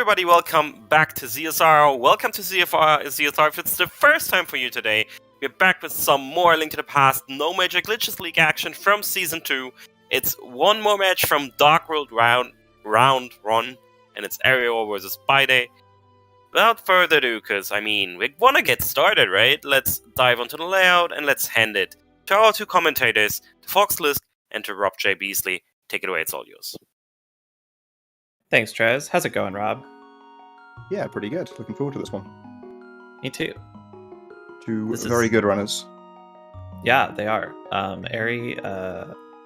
everybody, welcome back to ZSR. Welcome to ZSR. If it's the first time for you today, we're back with some more Link to the Past No Major Glitches League action from Season 2. It's one more match from Dark World Round 1, and it's Eriror versus Bydey. Without further ado, because, we want to get started, right? Let's dive onto the layout and let's hand it to our two commentators, to Fox Lisk and to Rob J. Beasley. Take it away, it's all yours. Thanks, Trez. How's it going, Rob? Yeah, pretty good. Looking forward to this one. Me too. Two very good runners. Yeah, they are. Eri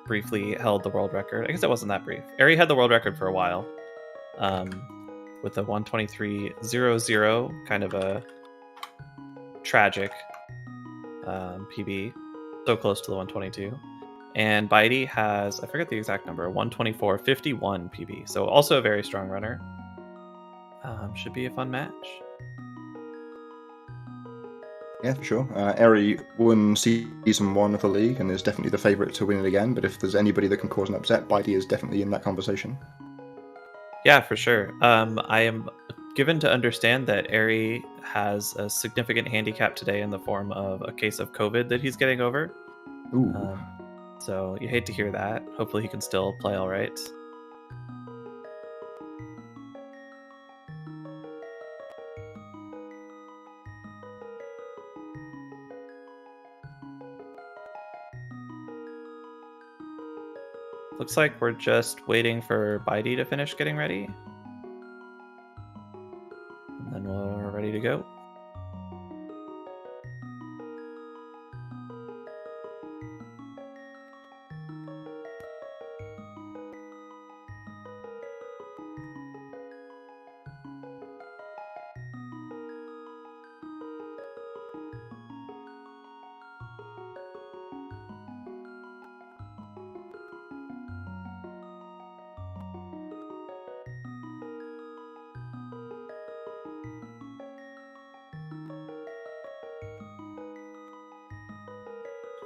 briefly held the world record. I guess it wasn't that brief. Eri had the world record for a while. With a 1:23.00, kind of a tragic PB. So close to the 122. And Bydey has, I forget the exact number, 1:24.51 PB. So also a very strong runner. Should be a fun match. Yeah, for sure. Eri won Season 1 of the league and is definitely the favourite to win it again. But if there's anybody that can cause an upset, Bydey is definitely in that conversation. Yeah, for sure. I am given to understand that Eri has a significant handicap today in the form of a case of COVID that he's getting over. Ooh. So you hate to hear that. Hopefully he can still play all right. Looks like we're just waiting for Bydey to finish getting ready. And then we're ready to go.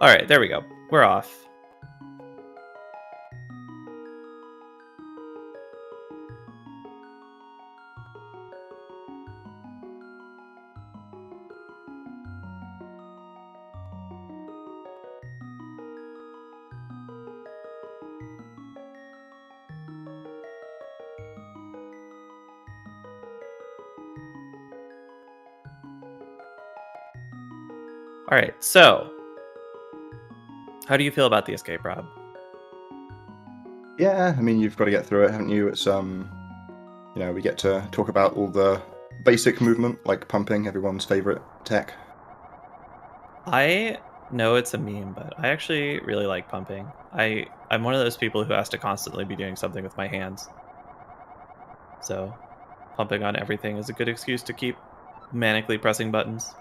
All right, there we go. We're off. All right, so how do you feel about the escape, Rob? Yeah, you've got to get through it, haven't you? It's we get to talk about all the basic movement, like pumping, everyone's favorite tech. I know it's a meme, but I actually really like pumping. I'm one of those people who has to constantly be doing something with my hands. So pumping on everything is a good excuse to keep manically pressing buttons.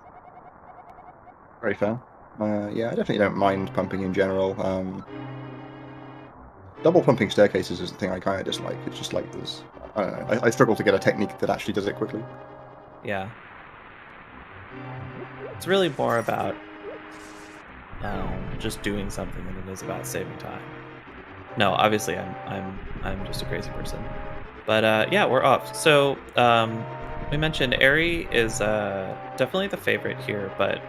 Very fair. Yeah, I definitely don't mind pumping in general. Double pumping staircases is the thing I kind of dislike. It's just like this. I don't know. I struggle to get a technique that actually does it quickly. Yeah. It's really more about just doing something than it is about saving time. No, obviously I'm just a crazy person. But yeah, we're off. So we mentioned Eri is definitely the favorite here, but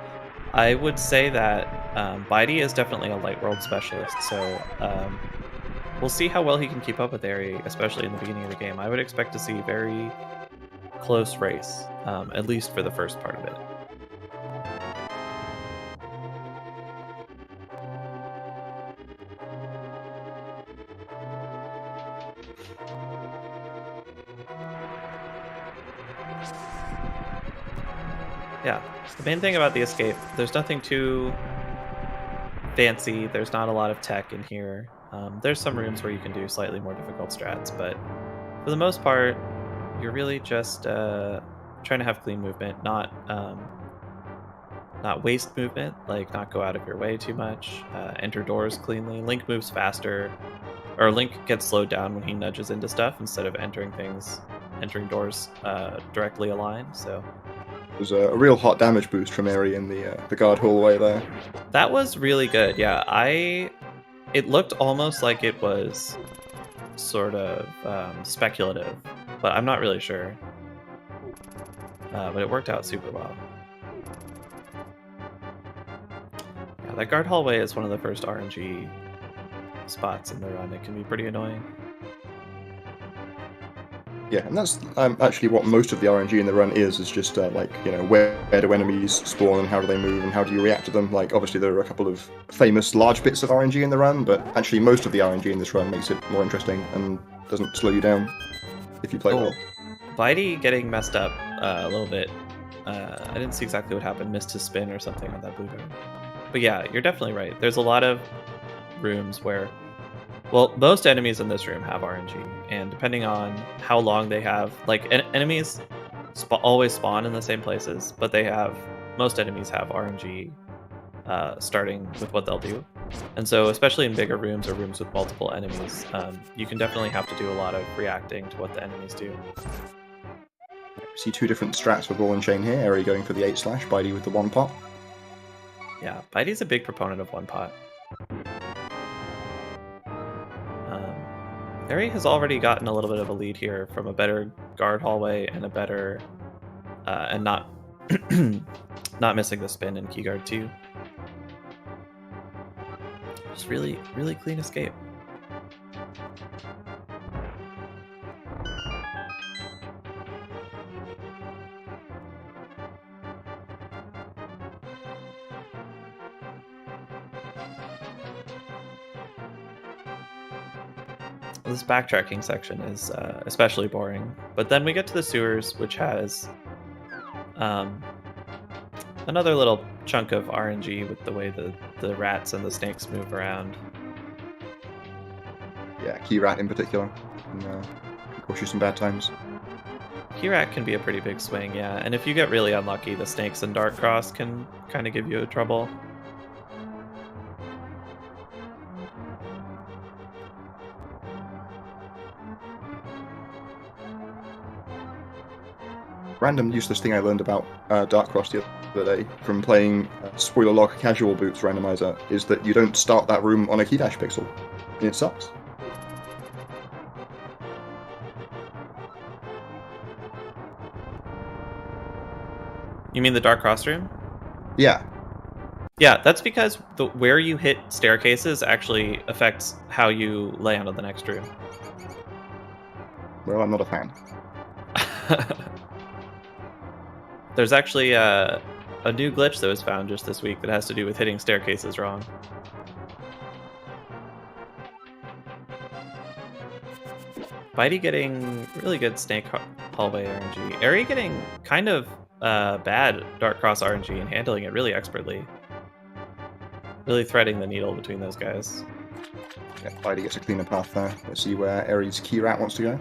I would say that Bydey is definitely a light world specialist, so we'll see how well he can keep up with Eri, especially in the beginning of the game. I would expect to see a very close race, at least for the first part of it. Yeah, the main thing about the escape, there's nothing too fancy. There's not a lot of tech in here. There's some rooms where you can do slightly more difficult strats, but for the most part, you're really just trying to have clean movement, not waste movement, like not go out of your way too much, enter doors cleanly. Link moves faster, or Link gets slowed down when he nudges into stuff instead of entering doors directly aligned, so... There's a real hot damage boost from Eri in the guard hallway there. That was really good, yeah. It looked almost like it was sort of speculative, but I'm not really sure. but it worked out super well. Yeah, that guard hallway is one of the first RNG spots in the run. It can be pretty annoying. Yeah, and that's actually what most of the RNG in the run is just like, you know, where do enemies spawn and how do they move and how do you react to them. Like, obviously there are a couple of famous large bits of RNG in the run, but actually most of the RNG in this run makes it more interesting and doesn't slow you down if you play well. Bydey getting messed up a little bit. I didn't see exactly what happened. Missed his spin or something on that blue guard. But yeah, you're definitely right. There's a lot of rooms where, well, most enemies in this room have RNG, and depending on how long they have, like enemies always spawn in the same places, but most enemies have RNG starting with what they'll do. And so, especially in bigger rooms or rooms with multiple enemies, you can definitely have to do a lot of reacting to what the enemies do. See two different strats for ball and chain here. Eri going for the 8/, Bydey with the 1 pot. Yeah, Bydey's a big proponent of 1 pot. Eri has already gotten a little bit of a lead here from a better guard hallway and a better, and not not missing the spin in key guard 2. Just really, really clean escape. This backtracking section is especially boring, but then we get to the sewers, which has another little chunk of RNG with the way the rats and the snakes move around. Yeah, key rat in particular can cause you some bad times. Key rat can be a pretty big swing, yeah, and if you get really unlucky, the snakes and Dark Cross can kind of give you trouble. Random useless thing I learned about Dark Cross the other day from playing Spoiler Log Casual Boots Randomizer is that you don't start that room on a key dash pixel. And it sucks. You mean the Dark Cross room? Yeah. Yeah, that's because where you hit staircases actually affects how you land on the next room. Well, I'm not a fan. There's actually a new glitch that was found just this week that has to do with hitting staircases wrong. Bydey getting really good snake hallway RNG. Eri getting kind of bad Dark Cross RNG and handling it really expertly. Really threading the needle between those guys. Yeah, Bydey gets a cleaner path there. Let's see where Eri's key rat wants to go.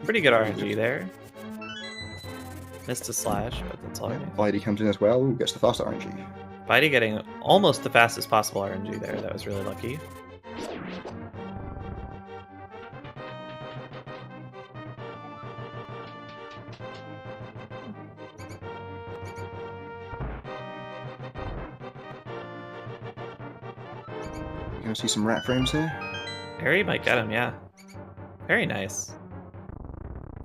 Pretty good RNG there. Missed a slash, but that's all Yeah, right. Bydey comes in as well. Ooh, gets the fast RNG. Bydey getting almost the fastest possible RNG there. That was really lucky. You're gonna see some rat frames here. Eri might get him, yeah. Very nice.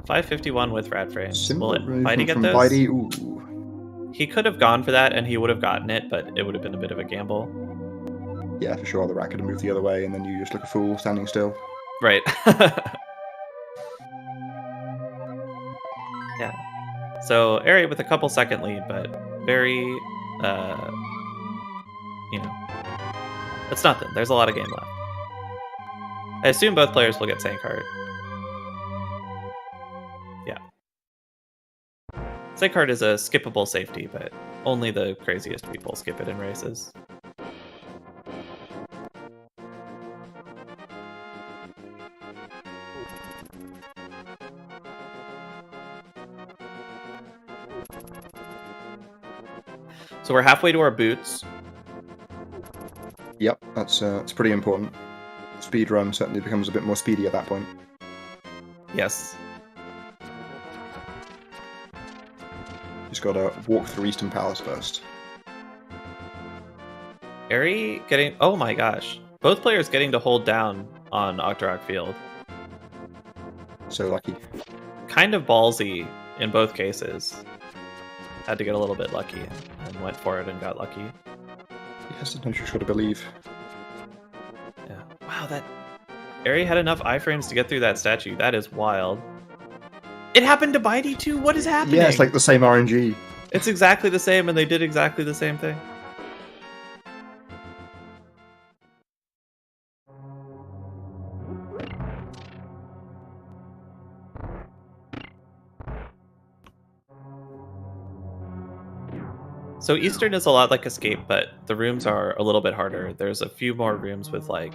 551 with rat frames. Will Bydey get from those? Bydey. Ooh. He could have gone for that and he would have gotten it, but it would have been a bit of a gamble. Yeah, for sure. The rat could have moved the other way, and then you just look a fool standing still. Right. Yeah. So Eri with a couple second lead, but very, you know, it's nothing. There's a lot of game left. I assume both players will get Sankheart. Yeah. Sankheart is a skippable safety, but only the craziest people skip it in races. So we're halfway to our boots. Yep, that's pretty important. Speedrun certainly becomes a bit more speedy at that point. Yes. Just gotta walk through Eastern Palace first. Eri getting... Oh my gosh. Both players getting to hold down on Octorok Field. So lucky. Kind of ballsy in both cases. Had to get a little bit lucky and went for it and got lucky. Yeah, sometimes you just gotta believe. Yeah. Wow, that... Eri had enough iframes to get through that statue. That is wild. It happened to Bydey too? What is happening? Yeah, it's like the same RNG. It's exactly the same, and they did exactly the same thing. So Eastern is a lot like Escape, but the rooms are a little bit harder. There's a few more rooms with like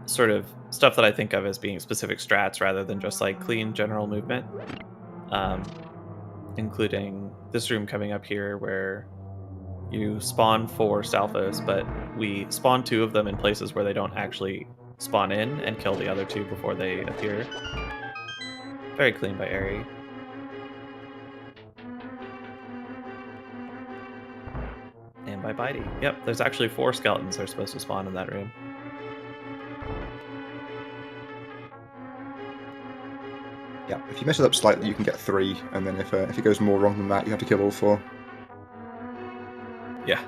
sort of stuff that I think of as being specific strats rather than just like clean general movement. Including this room coming up here where you spawn 4 Stalfos, but we spawn 2 of them in places where they don't actually spawn in and kill the other 2 before they appear. Very clean by Eri. And by Bydey. Yep, there's actually 4 skeletons that are supposed to spawn in that room. Yeah, if you mess it up slightly, you can get 3, and then if it goes more wrong than that, you have to kill all 4. Yeah.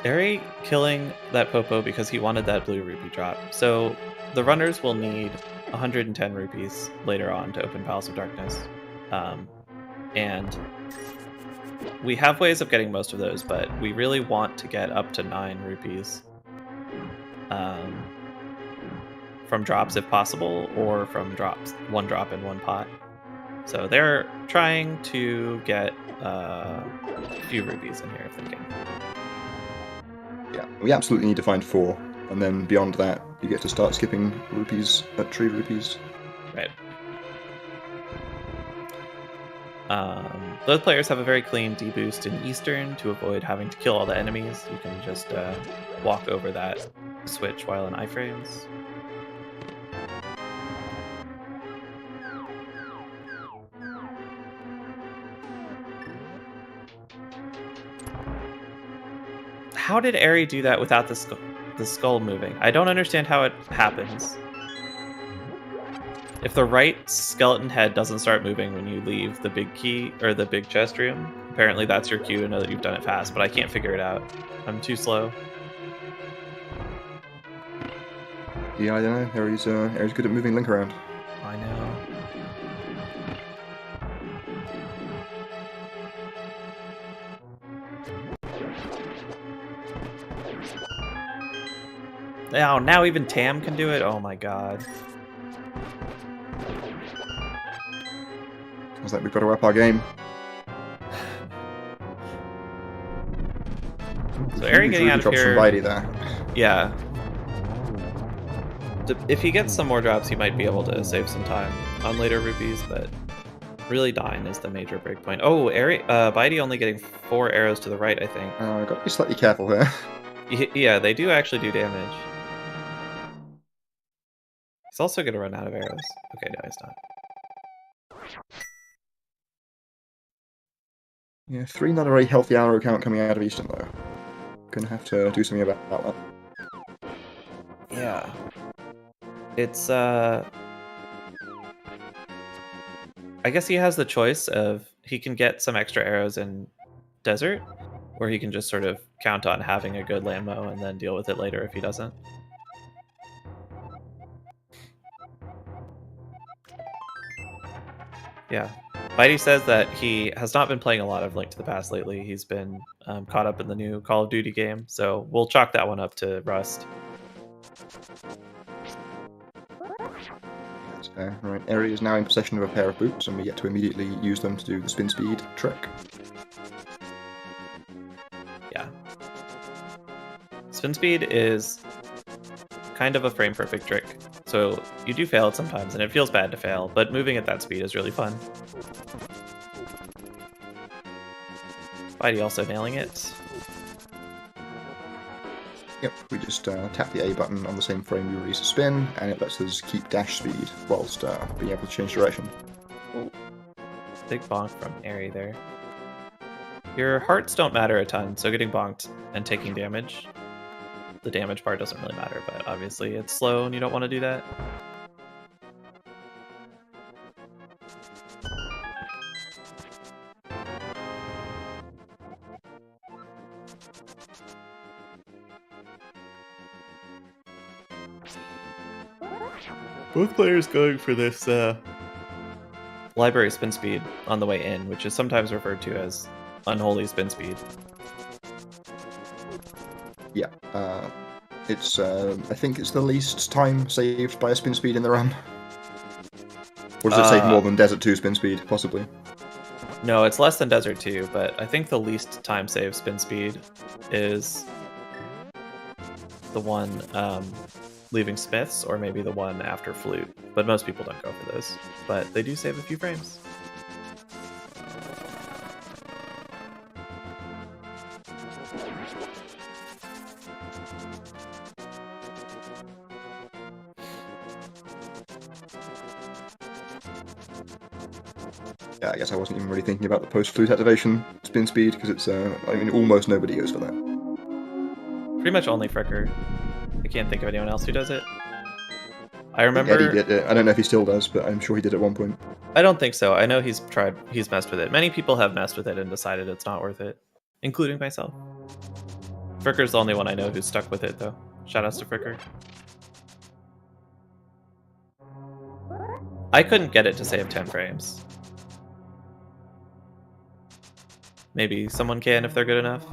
Eri killing that Popo because he wanted that blue rupee drop. So the runners will need 110 rupees later on to open Palace of Darkness. And we have ways of getting most of those, but we really want to get up to 9 rupees from drops if possible, or from drops, 1 drop in 1 pot. So they're trying to get a few rupees in here if they can. Yeah, we absolutely need to find 4, and then beyond that, you get to start skipping rupees at tree rupees. Right. Both players have a very clean deboost in Eastern to avoid having to kill all the enemies. You can just walk over that switch while in iframes. How did Eri do that without the skull moving? I don't understand how it happens. If the right skeleton head doesn't start moving when you leave the big key or the big chest room, apparently that's your cue to know that you've done it fast, but I can't figure it out. I'm too slow. Yeah, I don't know. Eri's good at moving Link around. I know. Oh, now even Tam can do it? Oh my god. Sounds like we've got to up our game. So Eri getting out of drops here... from Bydey there. Yeah. If he gets some more drops, he might be able to save some time on later rupees, but really dying is the major breakpoint. Oh, Bydey only getting 4 arrows to the right, I think. I've got to be slightly careful here. Yeah, they do actually do damage. He's also going to run out of arrows. Okay, no, he's not. Yeah, 3 not a very healthy arrow count coming out of Eastern, though. Gonna have to do something about that. Yeah. It's, I guess he has the choice of, he can get some extra arrows in Desert, or he can just sort of count on having a good landmo and then deal with it later if he doesn't. Yeah. Bydey says that he has not been playing a lot of Link to the Past lately. He's been caught up in the new Call of Duty game, so we'll chalk that one up to Rust. That's fair. Right, Eri is now in possession of a pair of boots, and we get to immediately use them to do the spin speed trick. Yeah. Spin speed is kind of a frame perfect trick. So you do fail it sometimes, and it feels bad to fail, but moving at that speed is really fun. Bydey also nailing it. Yep, we just tap the A button on the same frame we release a spin, and it lets us keep dash speed whilst being able to change direction. Oh, big bonk from Eri there. Your hearts don't matter a ton, so getting bonked and taking damage, the damage part doesn't really matter, but obviously it's slow and you don't want to do that. Both players going for this library spin speed on the way in, which is sometimes referred to as unholy spin speed. Yeah, it's I think it's the least time saved by a spin speed in the run. Or does it save more than Desert 2 spin speed, possibly? No, it's less than Desert 2, but I think the least time saved spin speed is the one leaving Smith's, or maybe the one after Flute. But most people don't go for those. But they do save a few frames. Yeah, I guess I wasn't even really thinking about the post-flute activation spin speed, because it's, I mean, almost nobody goes for that. Pretty much only Fricker. I can't think of anyone else who does it. I remember Eddie did it. I don't know if he still does, but I'm sure he did at one point. I don't think so. I know he's messed with it. Many people have messed with it and decided it's not worth it, including myself. Fricker's the only one I know who's stuck with it, though. Shoutouts to Fricker. I couldn't get it to save 10 frames. Maybe someone can if they're good enough.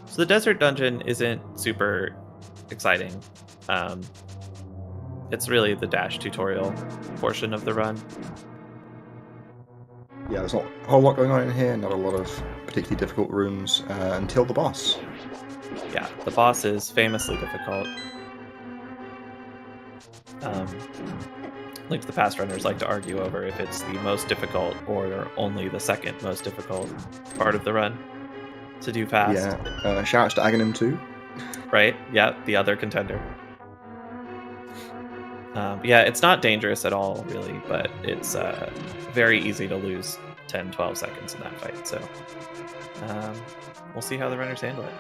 So the desert dungeon isn't super exciting. It's really the dash tutorial portion of the run. Yeah, there's not a whole lot going on in here, not a lot of particularly difficult rooms until the boss. Yeah, the boss is famously difficult. Link to the Past runners like to argue over if it's the most difficult or only the second most difficult part of the run to do fast. Yeah, shoutouts to Aghanim too. Right, yeah, the other contender. Yeah, it's not dangerous at all, really, but it's very easy to lose 10-12 seconds in that fight, so we'll see how the runners handle it.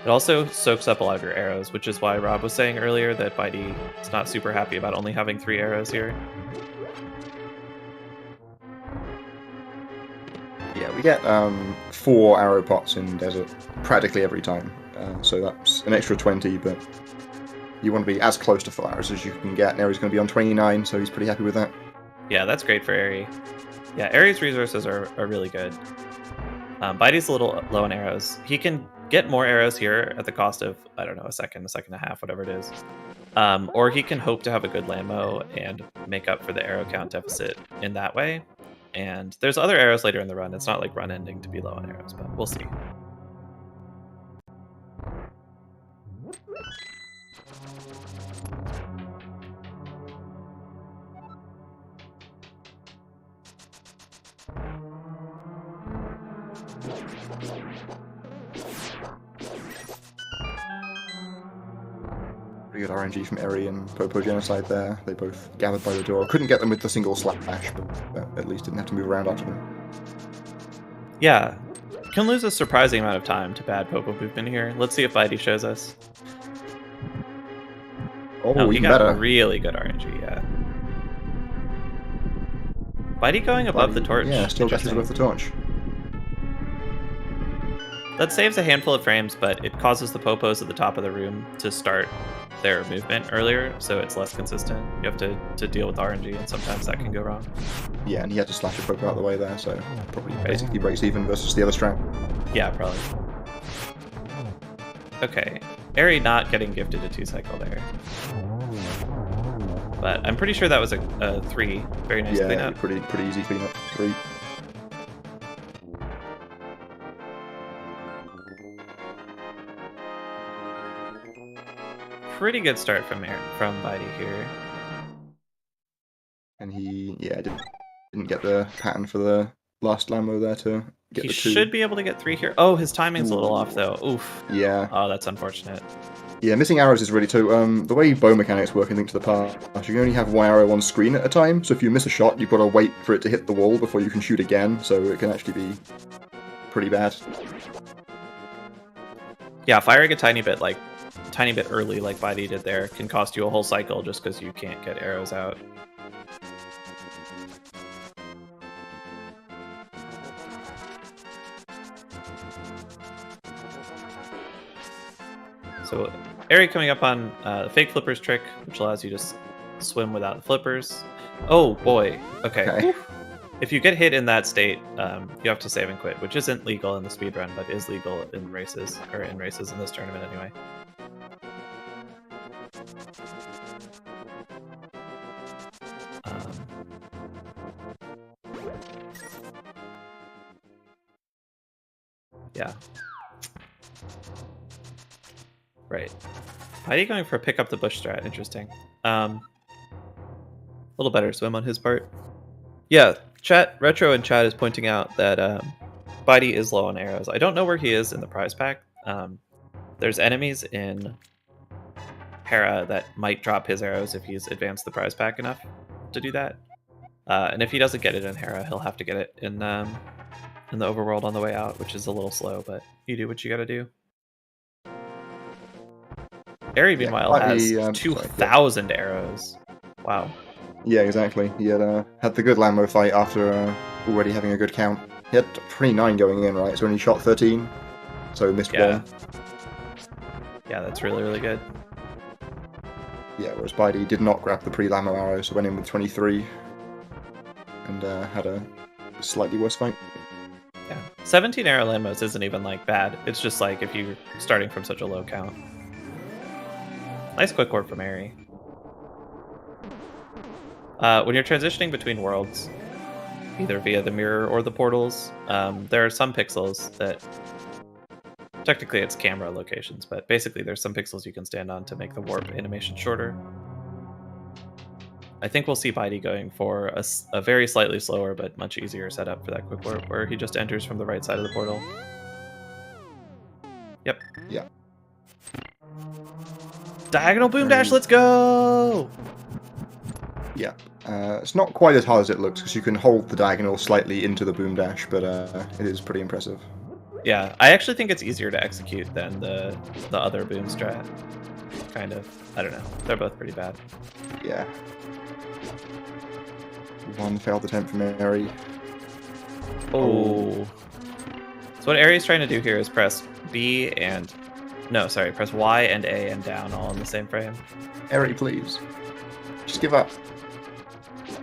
It also soaks up a lot of your arrows, which is why Rob was saying earlier that Bydey is not super happy about only having 3 arrows here. Yeah, we get 4 arrow pots in Desert practically every time, so that's an extra 20, but you want to be as close to full arrows as you can get. And Eri's going to be on 29, so he's pretty happy with that. Yeah, that's great for Eri. Yeah, Eri's resources are really good. Bydey's a little low on arrows. He can get more arrows here at the cost of, I don't know, a second and a half, whatever it is. Or he can hope to have a good landmo and make up for the arrow count deficit in that way. And there's other arrows later in the run. It's not like run ending to be low on arrows, but we'll see. Pretty good RNG from Eri and Popo Genocide there. They both gathered by the door. Couldn't get them with the single slash, but at least didn't have to move around after them. Yeah, can lose a surprising amount of time to bad Popo movement here. Let's see if Bydey shows us. Oh, he even got better. really good RNG, yeah. Bydey going above the torch. Yeah, still just above the torch. That saves a handful of frames, but it causes the Popos at the top of the room to start their movement earlier, so it's less consistent. You have to deal with RNG, and sometimes that can go wrong. Yeah, and he had to slash a Popo out of the way there, so probably basically breaks even versus the other strat. Yeah, probably. Okay, Eri not getting gifted a 2-cycle there. But I'm pretty sure that was a 3. Very nice cleanup. Pretty easy cleanup. 3. Pretty good start from Bydey here. And he, didn't get the pattern for the last Lambo there to get He the 2. should be able to get 3 here. Oh, his timing's a little off, though. Oof. Yeah. Oh, that's unfortunate. Yeah, missing arrows is really too. The way bow mechanics work in Link to the Past, you can only have one arrow on screen at a time, so if you miss a shot, you've got to wait for it to hit the wall before you can shoot again, so it can actually be pretty bad. Yeah, firing a tiny bit early, like Bydey did there, can cost you a whole cycle just because you can't get arrows out. So, Eri coming up on the fake flippers trick, which allows you to swim without the flippers. Oh boy. Okay. If you get hit in that state, you have to save and quit, which isn't legal in the speedrun, but is legal in races, or in races in this tournament anyway. Yeah. Right. Why are you going for a pick up the bush strat? Interesting. A little better swim on his part. Yeah, Retro in chat is pointing out that Bydey is low on arrows. I don't know where he is in the prize pack. There's enemies in Hera that might drop his arrows if he's advanced the prize pack enough to do that. And if he doesn't get it in Hera, he'll have to get it in the overworld on the way out, which is a little slow, but you do what you gotta do. Eri, meanwhile, has 2,000 arrows. Wow. Yeah, exactly. He had the good Lambo fight after already having a good count. He had 29 going in, right? So only shot 13, so missed 1. Yeah, that's really, really good. Yeah, whereas Bydey did not grab the pre-Lambo arrow, so went in with 23 and had a slightly worse fight. Yeah, 17 arrow Lambos isn't even like bad. It's just like if you're starting from such a low count. Nice quick work from Eri. When you're transitioning between worlds, either via the mirror or the portals, there are some pixels that... Technically it's camera locations, but basically there's some pixels you can stand on to make the warp animation shorter. I think we'll see Bydey going for a very slightly slower but much easier setup for that quick warp, where he just enters from the right side of the portal. Yep. Yeah. Diagonal boom dash, let's go! Yeah. It's not quite as hard as it looks, because you can hold the diagonal slightly into the boom dash, but it is pretty impressive. Yeah, I actually think it's easier to execute than the other boom strat. Kind of. I don't know. They're both pretty bad. Yeah. One failed attempt from Eri. Oh. So what Eri's trying to do here is press B and... No, sorry, press Y and A and down all in the same frame. Eri, please. Just give up.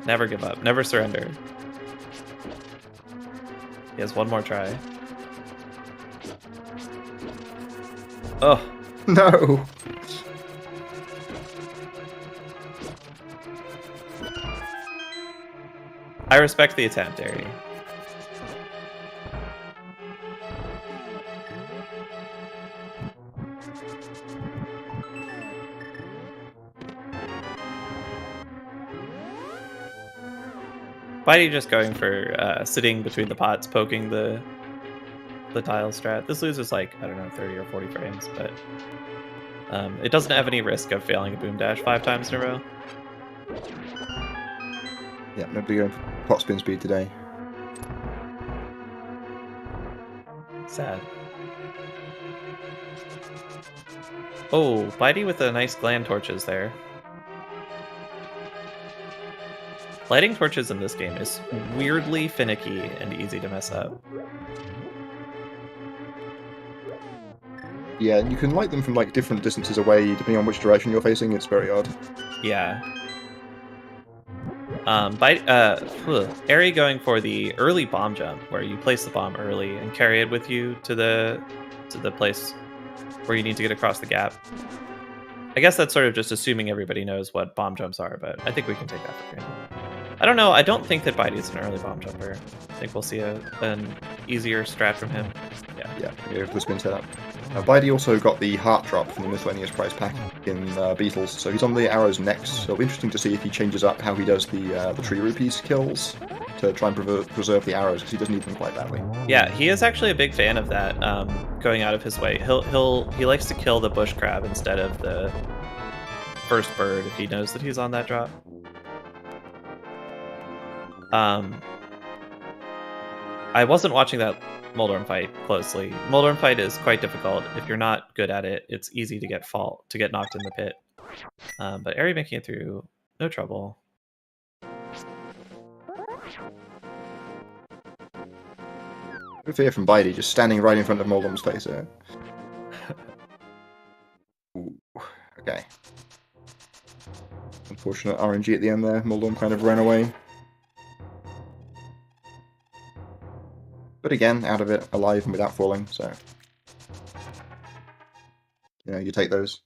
Never give up. Never surrender. He has one more try. Oh. No! I respect the attempt, Eri. Bydey just going for sitting between the pots, poking the tile strat. This loses like, I don't know, 30 or 40 frames, but it doesn't have any risk of failing a boom dash 5 times in a row. Yeah, nobody going for pot spin speed today. Sad. Oh, Bydey with the nice gland torches there. Lighting torches in this game is weirdly finicky and easy to mess up. Yeah, and you can light them from like different distances away depending on which direction you're facing. It's very odd. Yeah. Eri going for the early bomb jump, where you place the bomb early and carry it with you to the place where you need to get across the gap. I guess that's sort of just assuming everybody knows what bomb jumps are, but I think we can take that for granted. I don't know. I don't think that Bydey is an early bomb jumper. I think we'll see an easier strat from him. Yeah, for the spin setup. Bydey also got the heart drop from the miscellaneous prize pack in Beetles, so he's on the arrows next. So it'll be interesting to see if he changes up how he does the tree rupees kills. to try and preserve the arrows because he does need them quite badly. Yeah, he is actually a big fan of that. Going out of his way, he likes to kill the bush crab instead of the first bird if he knows that he's on that drop. I wasn't watching that Moldorm fight closely. Moldorm fight is quite difficult. If you're not good at it, it's easy to get knocked in the pit. But Eri making it through, no trouble. Good fear from Bydey, just standing right in front of Moldorm's face here. Ooh, okay. Unfortunate RNG at the end there. Moldorm kind of ran away. But again, out of it, alive and without falling, so... You know, you take those.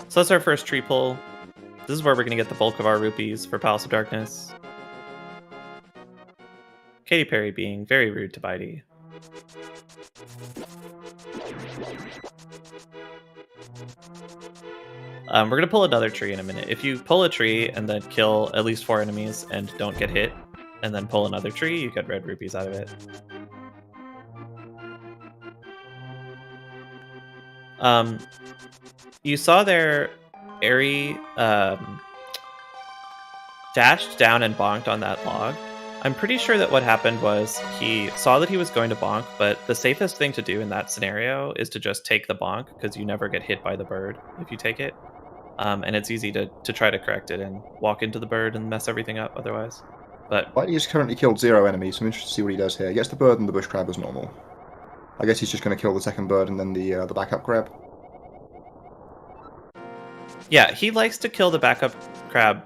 So that's our first tree pull. This is where we're going to get the bulk of our rupees for Palace of Darkness. Katy Perry being very rude to Bydey. We're going to pull another tree in a minute. If you pull a tree and then kill at least 4 enemies and don't get hit, and then pull another tree, you get red rupees out of it. You saw there, Eri dashed down and bonked on that log. I'm pretty sure that what happened was he saw that he was going to bonk, but the safest thing to do in that scenario is to just take the bonk, because you never get hit by the bird if you take it. And it's easy to try to correct it and walk into the bird and mess everything up otherwise. But Bydey has currently killed 0 enemies, so I'm interested to see what he does here. He gets the bird and the bush crab as normal. I guess he's just going to kill the second bird and then the backup crab. yeah, he likes to kill the backup crab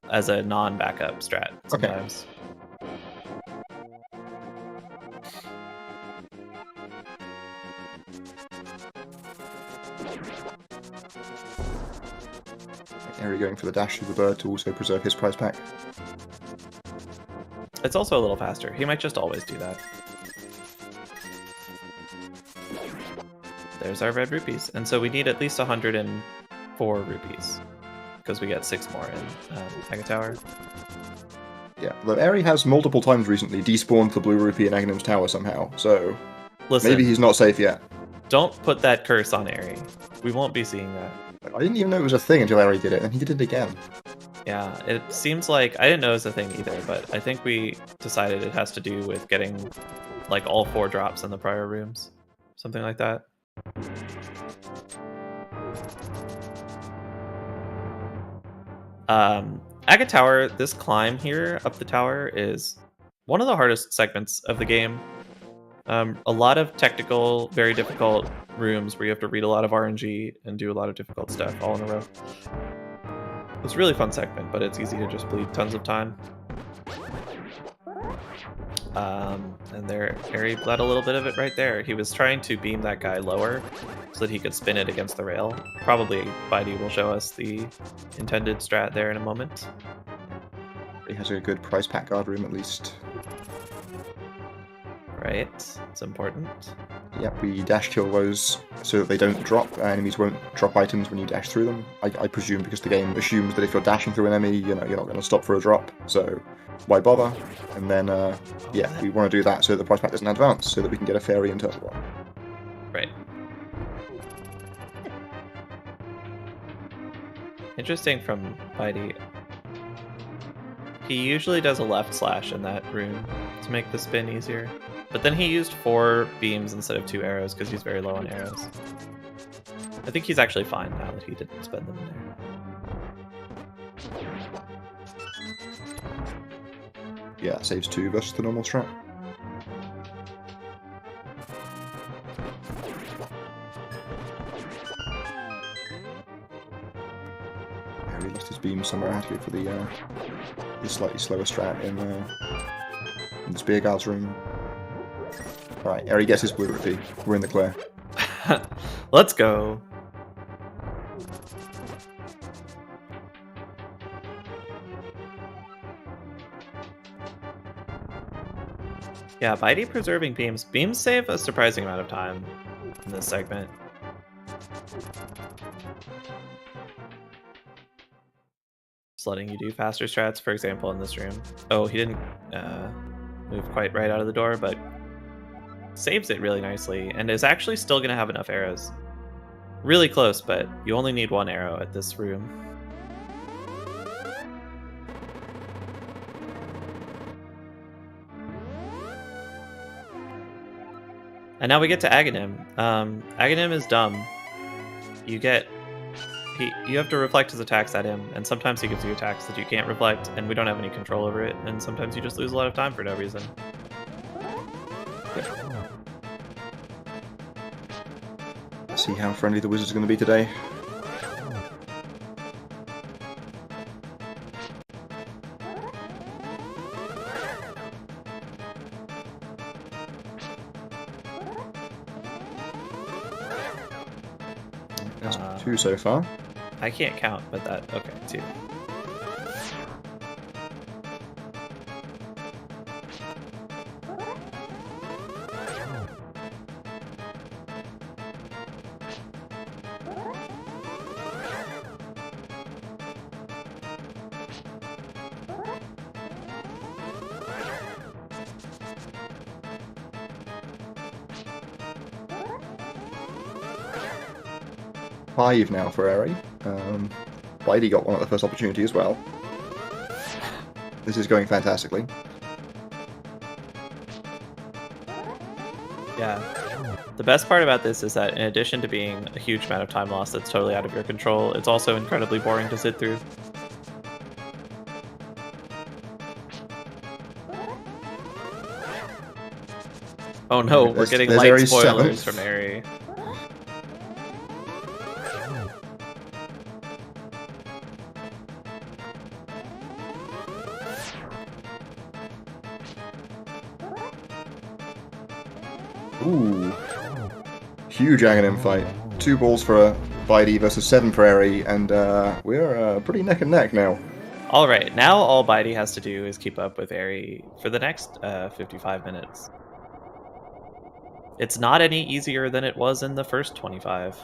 as a non-backup strat sometimes. Eri going for the dash through the bird to also preserve his prize pack. It's also a little faster. He might just always do that. There's our red rupees. And so we need at least 104 rupees, because we get 6 more in Mega Tower. Yeah, though Eri has multiple times recently despawned the blue rupee in Aghanim's tower somehow, so Listen, maybe he's not safe yet. don't put that curse on Eri. We won't be seeing that. I didn't even know it was a thing until Eri did it, and he did it again. Yeah, it seems like... I didn't know it was a thing either, but I think we decided it has to do with getting like all 4 drops in the prior rooms. Something like that. Aga Tower, this climb here up the tower is one of the hardest segments of the game. A lot of technical, very difficult rooms where you have to read a lot of RNG and do a lot of difficult stuff all in a row. It's a really fun segment, but it's easy to just bleed tons of time. And there, Eri bled a little bit of it right there. He was trying to beam that guy lower so that he could spin it against the rail. Probably Bydey will show us the intended strat there in a moment. He has a good prize pack guard room at least. Right, it's important. Yep, we dash kill those so that they don't drop. Enemies won't drop items when you dash through them. I presume because the game assumes that if you're dashing through an enemy, you know, you're not going to stop for a drop. So why bother? And then, yeah, we want to do that so the prize pack doesn't advance, so that we can get a fairy and turtle ball. Right. Interesting from Bydey. He usually does a left slash in that room to make the spin easier. But then he used 4 beams instead of 2 arrows because he's very low on arrows. I think he's actually fine now that he didn't spend them in there. Yeah, saves 2 versus the normal strat. Yeah, he lost his beam somewhere. I had to go for the slightly slower strat in the spear guard's room. Alright, Eri gets his blue rupee. We're in the clear. Let's go. Yeah, Bydey preserving beams. Beams save a surprising amount of time in this segment. Just letting you do faster strats, for example, in this room. Oh, he didn't move quite right out of the door, but saves it really nicely, and is actually still going to have enough arrows. Really close, but you only need one arrow at this room. And now we get to Aghanim. Aghanim is dumb. You have to reflect his attacks at him, and sometimes he gives you attacks that you can't reflect, and we don't have any control over it, and sometimes you just lose a lot of time for no reason. See how friendly the wizard's going to be today. That's 2 so far. I can't count, but okay, 2. Five now for Eri. Bydey got one at the first opportunity as well. This is going fantastically. Yeah. The best part about this is that in addition to being a huge amount of time loss that's totally out of your control, it's also incredibly boring to sit through. Oh no, we're getting light Eri's spoilers 7th. from Eri. Ooh. Huge Aghanim fight. 2 balls for Bydey versus 7 for Eri, and we're pretty neck and neck now. Alright, now all Bydey has to do is keep up with Eri for the next 55 minutes. It's not any easier than it was in the first 25.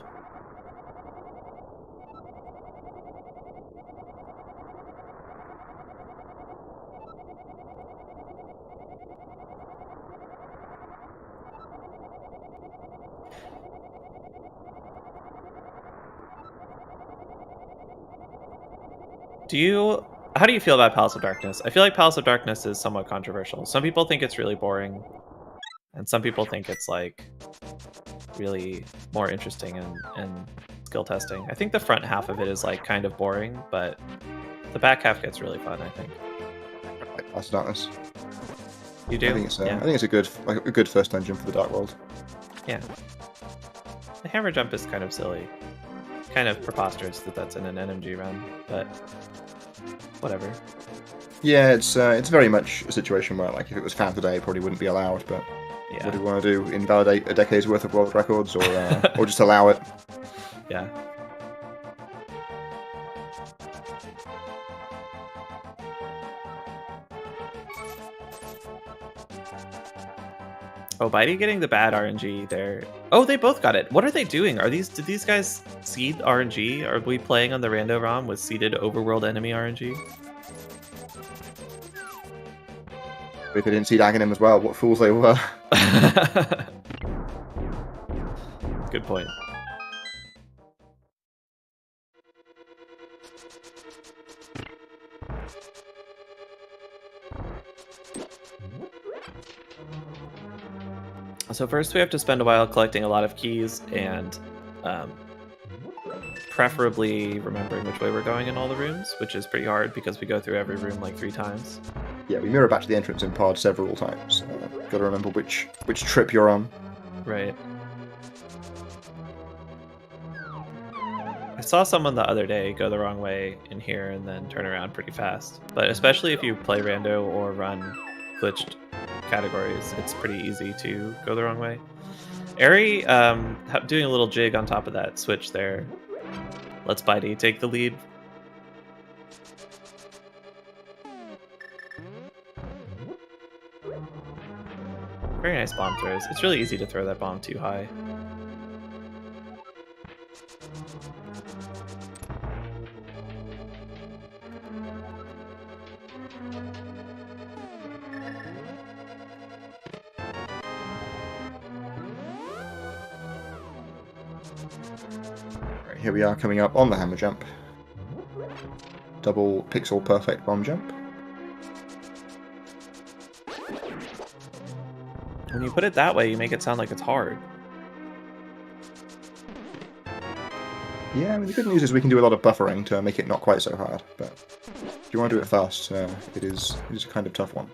How do you feel about Palace of Darkness? I feel like Palace of Darkness is somewhat controversial. Some people think it's really boring, and some people think it's like really more interesting and skill testing. I think the front half of it is like kind of boring, but the back half gets really fun, I think. I like Palace of Darkness. You do? I think it's Yeah. I think it's a good first dungeon for the Dark World. Yeah. The hammer jump is kind of silly. Kind of preposterous that that's in an NMG run, but whatever. Yeah, it's very much a situation where, like, if it was found today, it probably wouldn't be allowed. But Yeah. what do we want to do? Invalidate a decade's worth of world records, or or just allow it? Yeah. Oh, Bydey getting the bad RNG there. Oh, they both got it. What are they doing? Did these guys seed RNG? Are we playing on the rando ROM with seeded overworld enemy RNG? If they didn't see Aghanim as well, what fools they were. Good point. So first we have to spend a while collecting a lot of keys and preferably remembering which way we're going in all the rooms, which is pretty hard because we go through every room like 3 times. Yeah, we mirror back to the entrance in pod several times. Got to remember which trip you're on. Right. I saw someone the other day go the wrong way in here and then turn around pretty fast. But especially if you play rando or run glitched categories, it's pretty easy to go the wrong way. Eri doing a little jig on top of that switch there. Let's Bydey take the lead. Very nice bomb throws. It's really easy to throw that bomb too high. here we are coming up on the hammer jump. Double pixel perfect bomb jump. When you put it that way, you make it sound like it's hard. Yeah, I mean, the good news is we can do a lot of buffering to make it not quite so hard, but if you want to do it fast, it is a kind of tough one.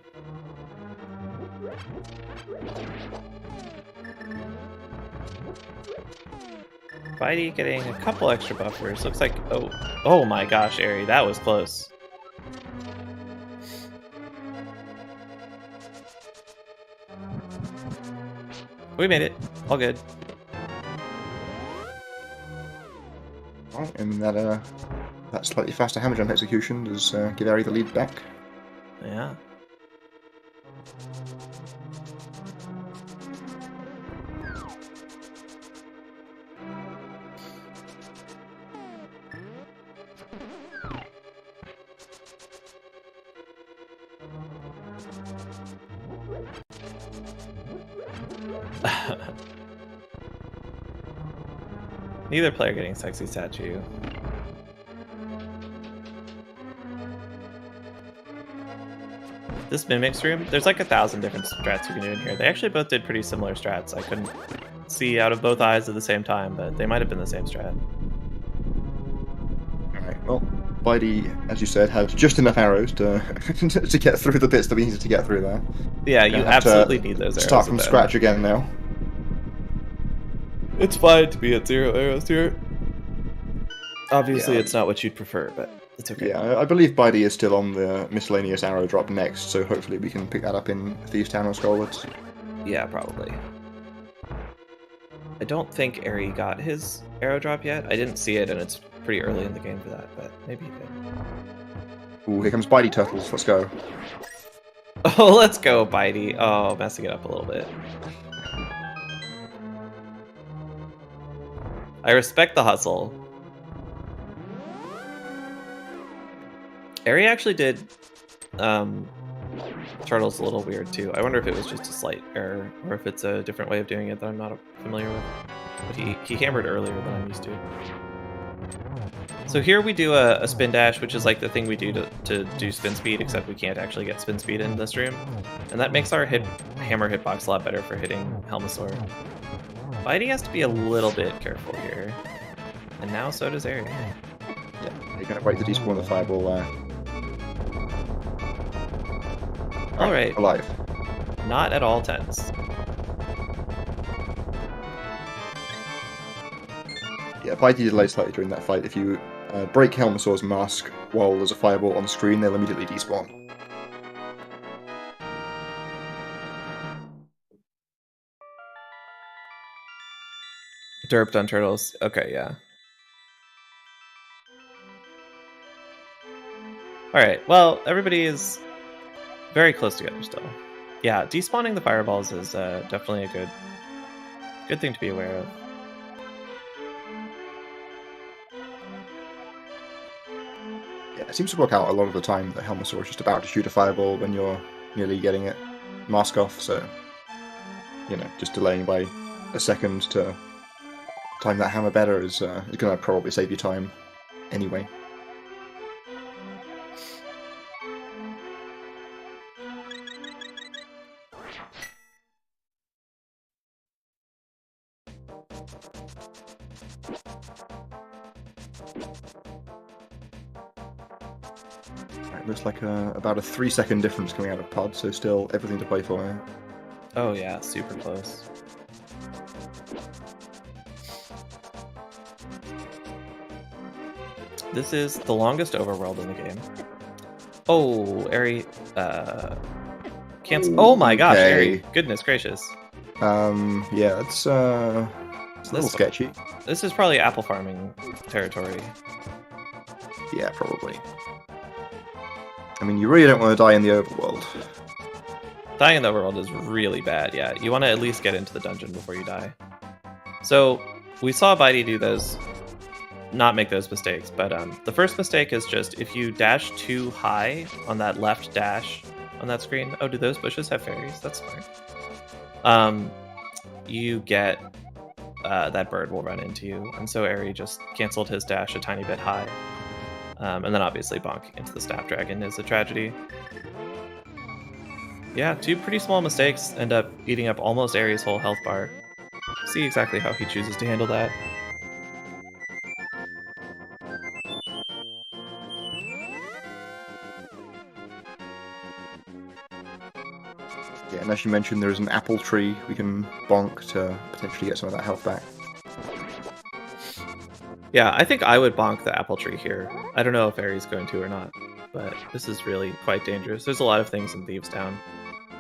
Bydey getting a couple extra buffers. Looks like... Oh my gosh, Eri, that was close. We made it. All good. Right, and that slightly faster hammer jump execution does give Eri the lead back. Yeah. Neither player getting sexy statue. This Mimics room, there's like 1,000 different strats you can do in here. They actually both did pretty similar strats. I couldn't see out of both eyes at the same time, but they might have been the same strat. Alright, well, Bydey, as you said, had just enough arrows to to get through the bits that we needed to get through there. Yeah, you absolutely need those arrows. Start from scratch again now. It's fine to be at 0 arrows here. Obviously, Yeah. it's not what you'd prefer, but it's okay. Yeah, I believe Bydey is still on the miscellaneous arrow drop next, so hopefully we can pick that up in Thieves' Town or Skullwoods. Yeah, probably. I don't think Eri got his arrow drop yet. I didn't see it, and it's pretty early in the game for that, but maybe he did. Ooh, here comes Bydey Turtles, let's go. Oh, let's go, Bydey. Oh, messing it up a little bit. I respect the hustle. Eri actually did Turtles a little weird too. I wonder if it was just a slight error or if it's a different way of doing it that I'm not familiar with. But he hammered earlier than I'm used to. So here we do a spin dash, which is like the thing we do to do spin speed, except we can't actually get spin speed in this room. And that makes our hammer hitbox a lot better for hitting Helmasaur. Bydey has to be a little bit careful here. And now so does Eri. Yeah, you're going to wait to despawn the fireball there. Alright. Alive. Not at all tense. Yeah, Bydey delayed slightly during that fight. If you break Helmasaur's mask while there's a fireball on screen, they'll immediately despawn. Derped on Turtles. Okay, yeah. Alright, well, everybody is very close together still. Yeah, despawning the fireballs is definitely a good thing to be aware of. Yeah, it seems to work out a lot of the time that Helmasaur is just about to shoot a fireball when you're nearly getting it mask off, so, you know, just delaying by a second to time that hammer better is going to probably save you time anyway. Right, looks like about a 3-second difference coming out of pod, so still everything to play for here. Oh yeah, super close. This is the longest overworld in the game. Oh, Eri, can't. Oh my gosh, Okay. Eri! Goodness gracious. Yeah, it's a little sketchy. This is probably apple farming territory. Yeah, probably. I mean, you really don't want to die in the overworld. Dying in the overworld is really bad, yeah. You want to at least get into the dungeon before you die. So, we saw Bydey do those, not make those mistakes, but the first mistake is just if you dash too high on that left dash on that screen. Oh, do those bushes have fairies? That's smart. You get that bird will run into you. And so Eri just canceled his dash a tiny bit high. And then obviously bonking into the Snapdragon is a tragedy. Yeah, 2 pretty small mistakes end up eating up almost Eri's whole health bar. See exactly how he chooses to handle that. Yeah, and as you mentioned, there is an apple tree we can bonk to potentially get some of that health back. Yeah, I think I would bonk the apple tree here. I don't know if Eri's going to or not, but this is really quite dangerous. There's a lot of things in Thieves Town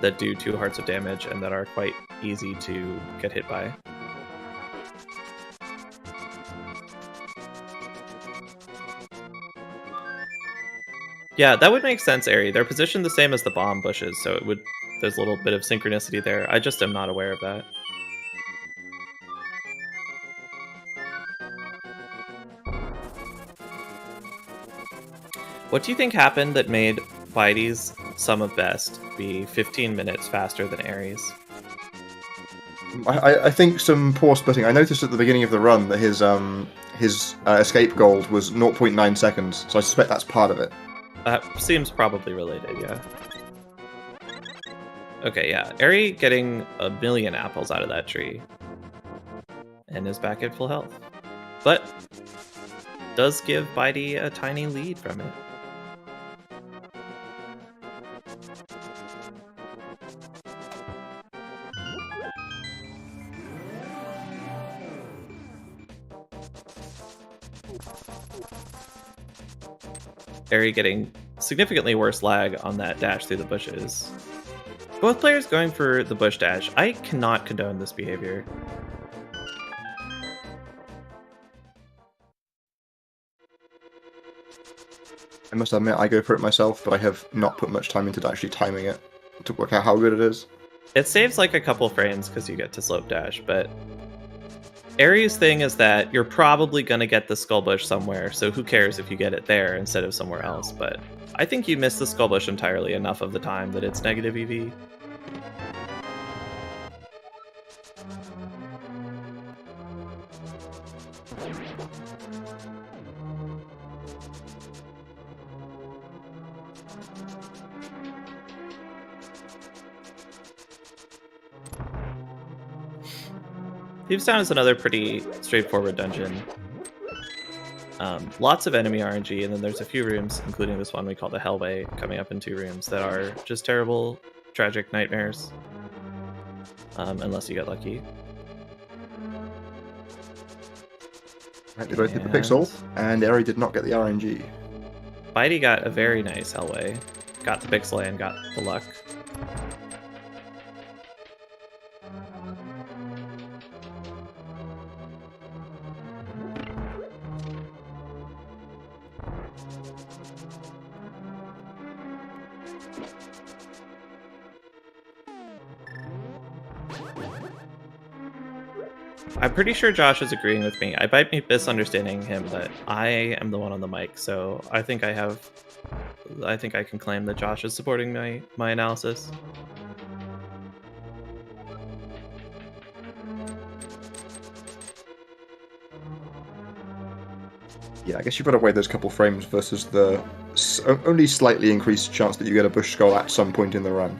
that do 2 hearts of damage and that are quite easy to get hit by. Yeah, that would make sense, Eri. They're positioned the same as the bomb bushes, so there's a little bit of synchronicity there. I just am not aware of that. What do you think happened that made Bydey's Sum of Best be 15 minutes faster than Eri's? I think some poor splitting. I noticed at the beginning of the run that his escape gold was 0.9 seconds, so I suspect that's part of it. That seems probably related, yeah. Okay, yeah. Eri getting 1,000,000 apples out of that tree. And is back at full health. But does give Bydey a tiny lead from it. Eri getting significantly worse lag on that dash through the bushes. Both players going for the bush dash. I cannot condone this behavior. I must admit, I go for it myself, but I have not put much time into actually timing it to work out how good it is. It saves like a couple frames because you get to slope dash, but Eri's thing is that you're probably going to get the skull bush somewhere, so who cares if you get it there instead of somewhere else, but I think you miss the skull bush entirely enough of the time that it's negative EV. Thieves Town is another pretty straightforward dungeon. Lots of enemy RNG, and then there's a few rooms, including this one we call the Hellway, coming up in 2 rooms that are just terrible, tragic nightmares. Unless you get lucky. Right, they both hit the pixel, and Eri did not get the RNG. Bydey got a very nice Hellway, got the pixel and got the luck. I'm pretty sure Josh is agreeing with me. I might be misunderstanding him, but I am the one on the mic, so I think I can claim that Josh is supporting my analysis. Yeah, I guess you've got to weigh those couple frames versus the only slightly increased chance that you get a bush skull at some point in the run.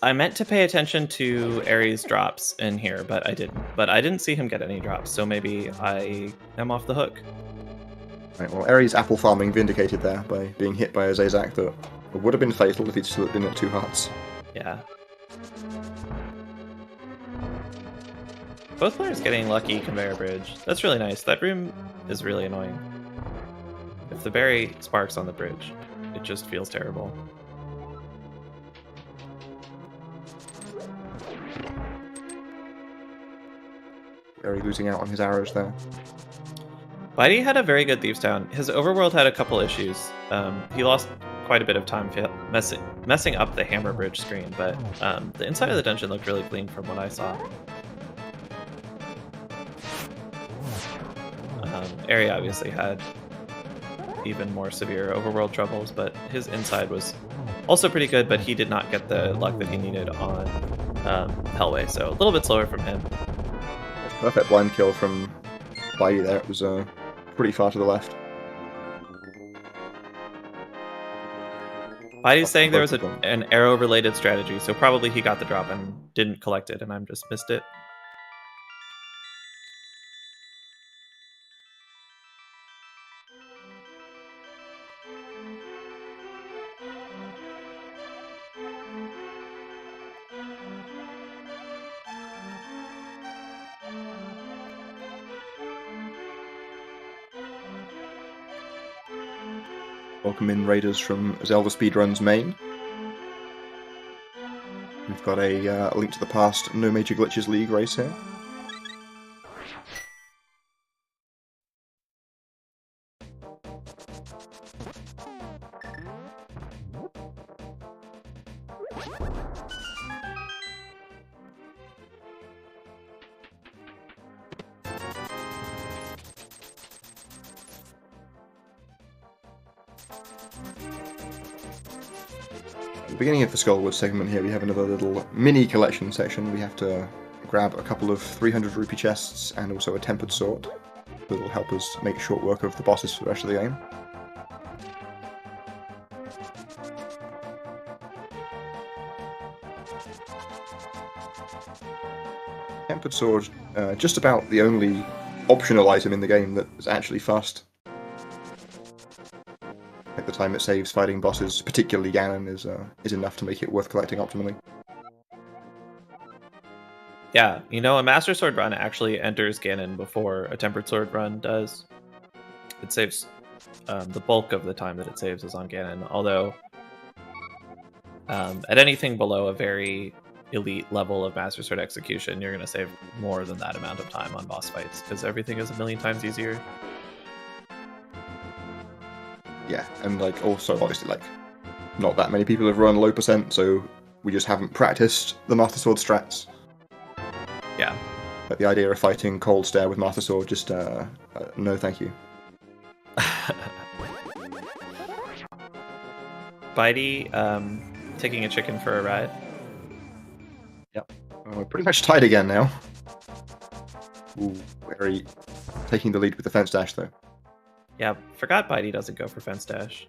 I meant to pay attention to Eri's drops in here, but I didn't. But I didn't see him get any drops, so maybe I am off the hook. Right, well, Eri's apple farming vindicated there by being hit by a Zazak that would have been fatal if he'd still been at 2 hearts. Yeah. Both players getting lucky conveyor bridge. That's really nice. That room is really annoying. If the berry sparks on the bridge, it just feels terrible. Eri losing out on his arrows there. Bydey had a very good Thieves Town. His overworld had a couple issues. He lost quite a bit of time messing up the Hammer Bridge screen, but the inside of the dungeon looked really clean from what I saw. Eri obviously had even more severe overworld troubles, but his inside was also pretty good, but he did not get the luck that he needed on Hellway, so a little bit slower from him. Perfect blind kill from Bydey there. It was pretty far to the left. Bydey's saying there was an arrow-related strategy, so probably he got the drop and didn't collect it, and I just missed it. Welcome in raiders from ZeldaSpeedRuns main. We've got a Link to the Past No Major Glitches League race here. At the beginning of the Skullwood segment here, we have another little mini collection section. We have to grab a couple of 300 rupee chests and also a tempered sword. That will help us make short work of the bosses for the rest of the game. Tempered sword, just about the only optional item in the game that is actually fast. At the time it saves fighting bosses, particularly Ganon, is enough to make it worth collecting optimally. Yeah, you know, a Master Sword run actually enters Ganon before a Tempered Sword run does. It saves the bulk of the time that it saves is on Ganon, although at anything below a very elite level of Master Sword execution, you're going to save more than that amount of time on boss fights, because everything is a million times easier. Yeah, and like also obviously like not that many people have run low percent, so we just haven't practiced the Master Sword strats. Yeah. But the idea of fighting Cold Stare with Master Sword, just no thank you. Bydey taking a chicken for a ride. Yep. We're pretty much tied again now. Ooh, Eri taking the lead with the fence dash though. Yeah, forgot Bydey doesn't go for fence dash.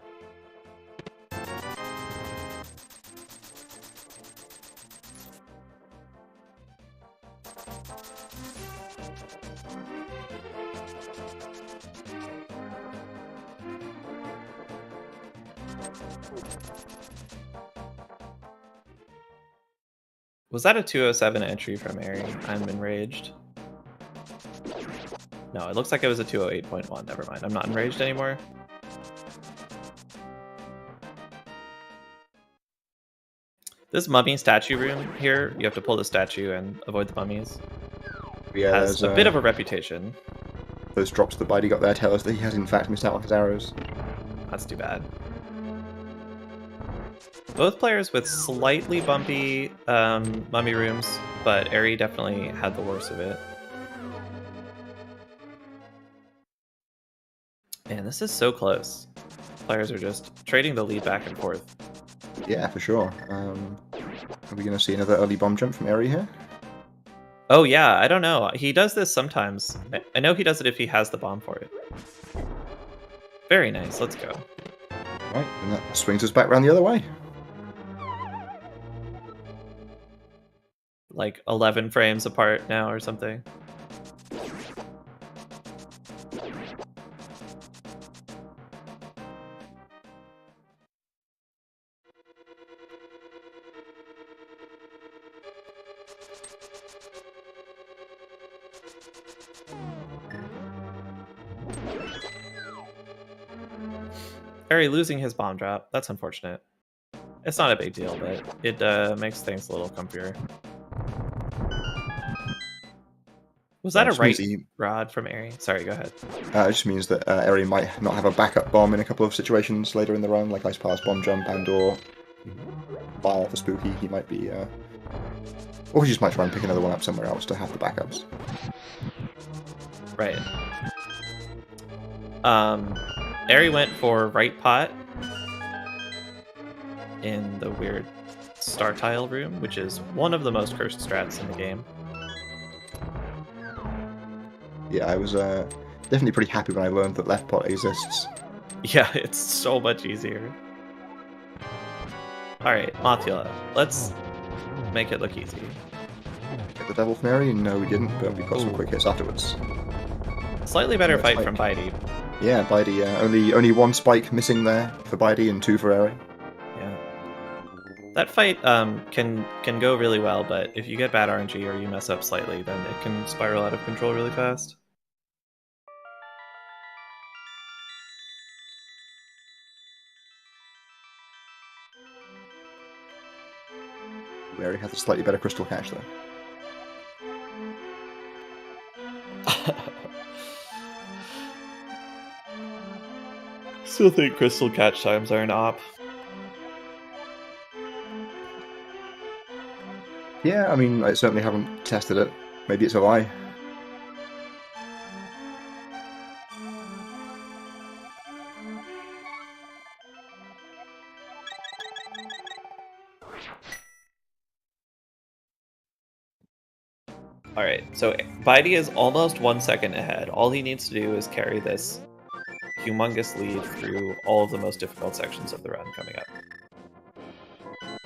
Was that a 207 entry from Eri? I'm enraged. No, it looks like it was a 208.1. Never mind. I'm not enraged anymore. This mummy statue room here, you have to pull the statue and avoid the mummies. Yeah, has a bit of a reputation. Those drops that Bydey got there tell us that he has in fact missed out on his arrows. That's too bad. Both players with slightly bumpy mummy rooms, but Eri definitely had the worst of it. Man, this is so close. Players are just trading the lead back and forth. Yeah, for sure. Are we going to see another early bomb jump from Eri here? Oh yeah, I don't know. He does this sometimes. I know he does it if he has the bomb for it. Very nice, let's go. Right, and that swings us back around the other way. Like 11 frames apart now or something. Eri losing his bomb drop. That's unfortunate. It's not a big deal, but it makes things a little comfier. Was that a Which means right he- rod from Eri? Sorry, go ahead. It just means that Eri might not have a backup bomb in a couple of situations later in the run, like Ice Pass, Bomb Jump, and/or Fire for Spooky. He might be, or he just might try and pick another one up somewhere else to have the backups. Right. Eri went for right pot in the weird star tile room, which is one of the most cursed strats in the game. Yeah, I was definitely pretty happy when I learned that left pot exists. Yeah, it's so much easier. Alright, Mothula. Let's make it look easy. Get the Devil from Eri? No, we didn't, but we got some quick hits afterwards. Slightly better No fight spike. from Bydey. Yeah, Bydey, only one spike missing there for Bydey and 2 for Eri. Yeah. That fight can go really well, but if you get bad RNG or you mess up slightly, then it can spiral out of control really fast. Eri has a slightly better crystal catch though. Still think crystal catch times are an op. Yeah, I mean, I certainly haven't tested it. Maybe it's a lie. Alright, so Bydey is almost 1 second ahead. All he needs to do is carry this humongous lead through all of the most difficult sections of the run coming up.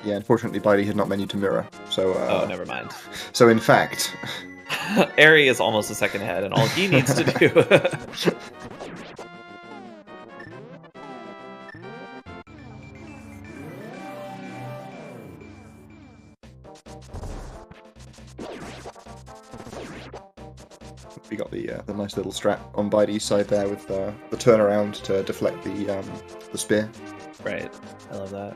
Yeah, unfortunately, Bydey had not menued to mirror, so... Oh, never mind. So in fact... Eri is almost a second ahead, and all he needs to do... We got the nice little strat on Bydey's side there with the turnaround to deflect the spear. Right, I love that.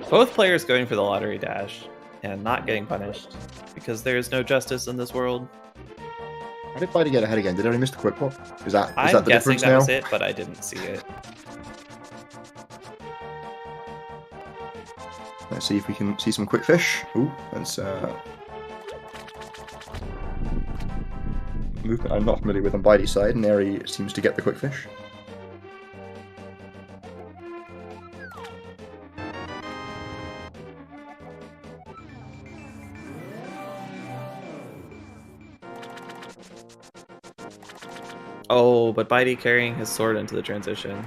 Both players going for the lottery dash and not getting punished because there is no justice in this world. How did Bydey get ahead again? Did I miss the quick pop? Is that I'm the guessing difference that now? was it, but I didn't see it. Let's see if we can see some quick fish. Ooh, that's movement I'm not familiar with on Bydey's side, and Eri seems to get the quick fish. Oh, but Bydey carrying his sword into the transition.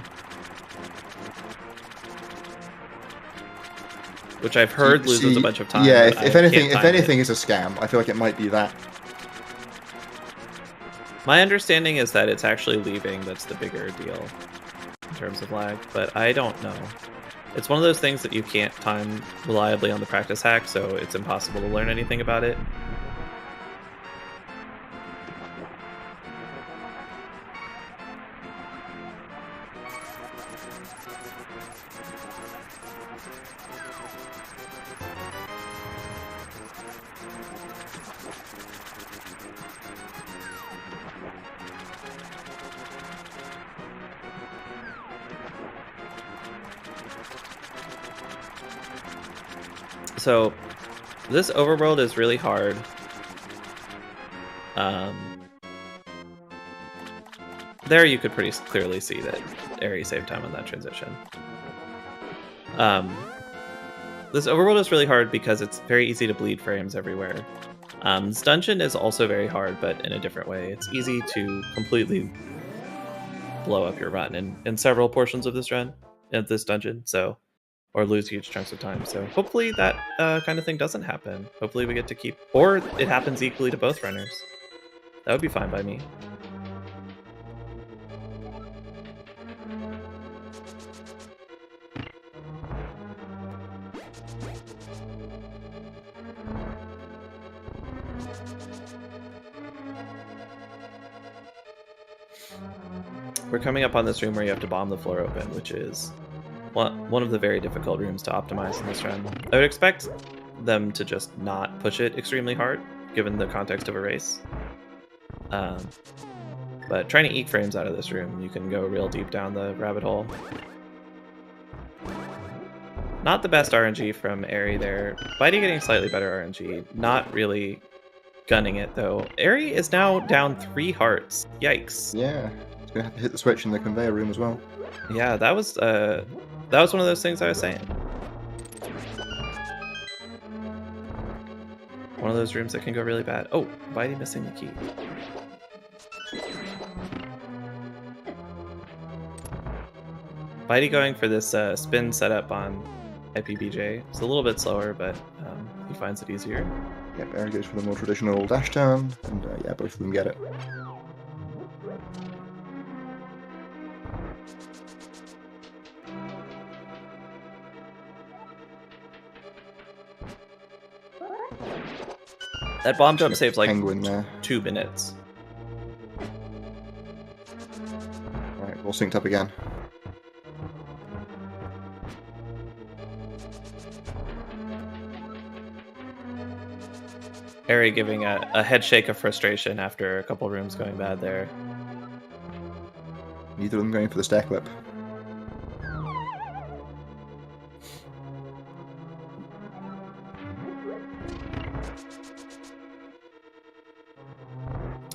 Which I've heard loses a bunch of time. Yeah, but if I anything, can't if time anything it. is a scam, I feel like it might be that. My understanding is that it's actually leaving that's the bigger deal in terms of lag, but I don't know. It's one of those things that you can't time reliably on the practice hack, so it's impossible to learn anything about it. So, this overworld is really hard. There you could pretty clearly see that Eri saved time on that transition. This overworld is really hard because it's very easy to bleed frames everywhere. This dungeon is also very hard, but in a different way. It's easy to completely blow up your run in several portions of this dungeon, so... or lose huge chunks of time. So hopefully that kind of thing doesn't happen. Hopefully we get to keep... or it happens equally to both runners. That would be fine by me. we're coming up on this room where you have to bomb the floor open, which is one of the very difficult rooms to optimize in this run. I would expect them to just not push it extremely hard, given the context of a race. But trying to eke frames out of this room, you can go real deep down the rabbit hole. Not the best RNG from Eri there. Bydey getting slightly better RNG. Not really gunning it, though. Eri is now down 3 hearts. Yikes. Yeah, he's gonna have to hit the switch in the conveyor room as well. Yeah, that was one of those things I was saying. One of those rooms that can go really bad. Oh, Bydey missing the key. Bydey going for this spin setup on IPBJ. It's a little bit slower, but he finds it easier. Yep, Eri goes for the more traditional dash turn, and yeah, both of them get it. That bomb jump saves like Penguin there. 2 minutes. Alright, all synced up again. Eri giving a head shake of frustration after a couple rooms going bad there. Neither of them going for the stair clip.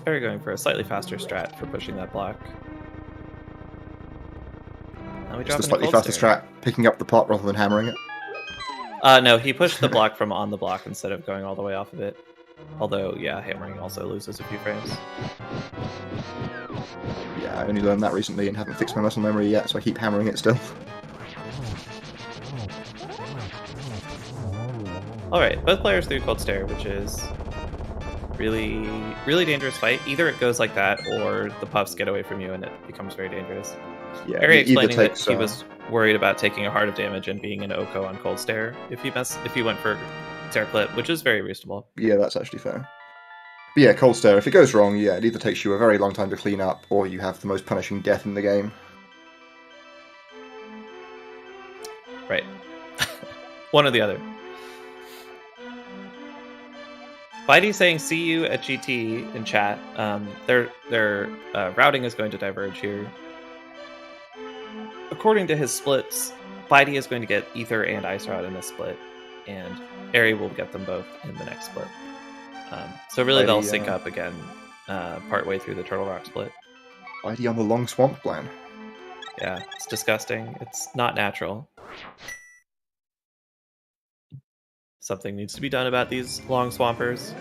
Eri going for a slightly faster strat for pushing that block. Now we Just drop the slightly into cold faster stare. strat, picking up the pot rather than hammering it. No, he pushed the block from on the block instead of going all the way off of it. Although, yeah, hammering also loses a few frames. Yeah, I only learned that recently and haven't fixed my muscle memory yet, so I keep hammering it still. Alright, both players through cold stare, which is really, really dangerous fight. Either it goes like that, or the puffs get away from you and it becomes very dangerous. Yeah, Eri he either explaining that takes, he was worried about taking a heart of damage and being an Oko on cold stare if he went for stare clip, which is very reasonable. Yeah, that's actually fair. But yeah, cold stare, if it goes wrong, yeah, it either takes you a very long time to clean up, or you have the most punishing death in the game. Right. One or the other. Bydey saying see you at GT in chat. Their routing is going to diverge here. According to his splits, Bydey is going to get Ether and Ice Rod in this split, and Eri will get them both in the next split. So really, they'll sync up again partway through the Turtle Rock split. Bydey on the long swamp plan. Yeah, it's disgusting. It's not natural. Something needs to be done about these long swampers.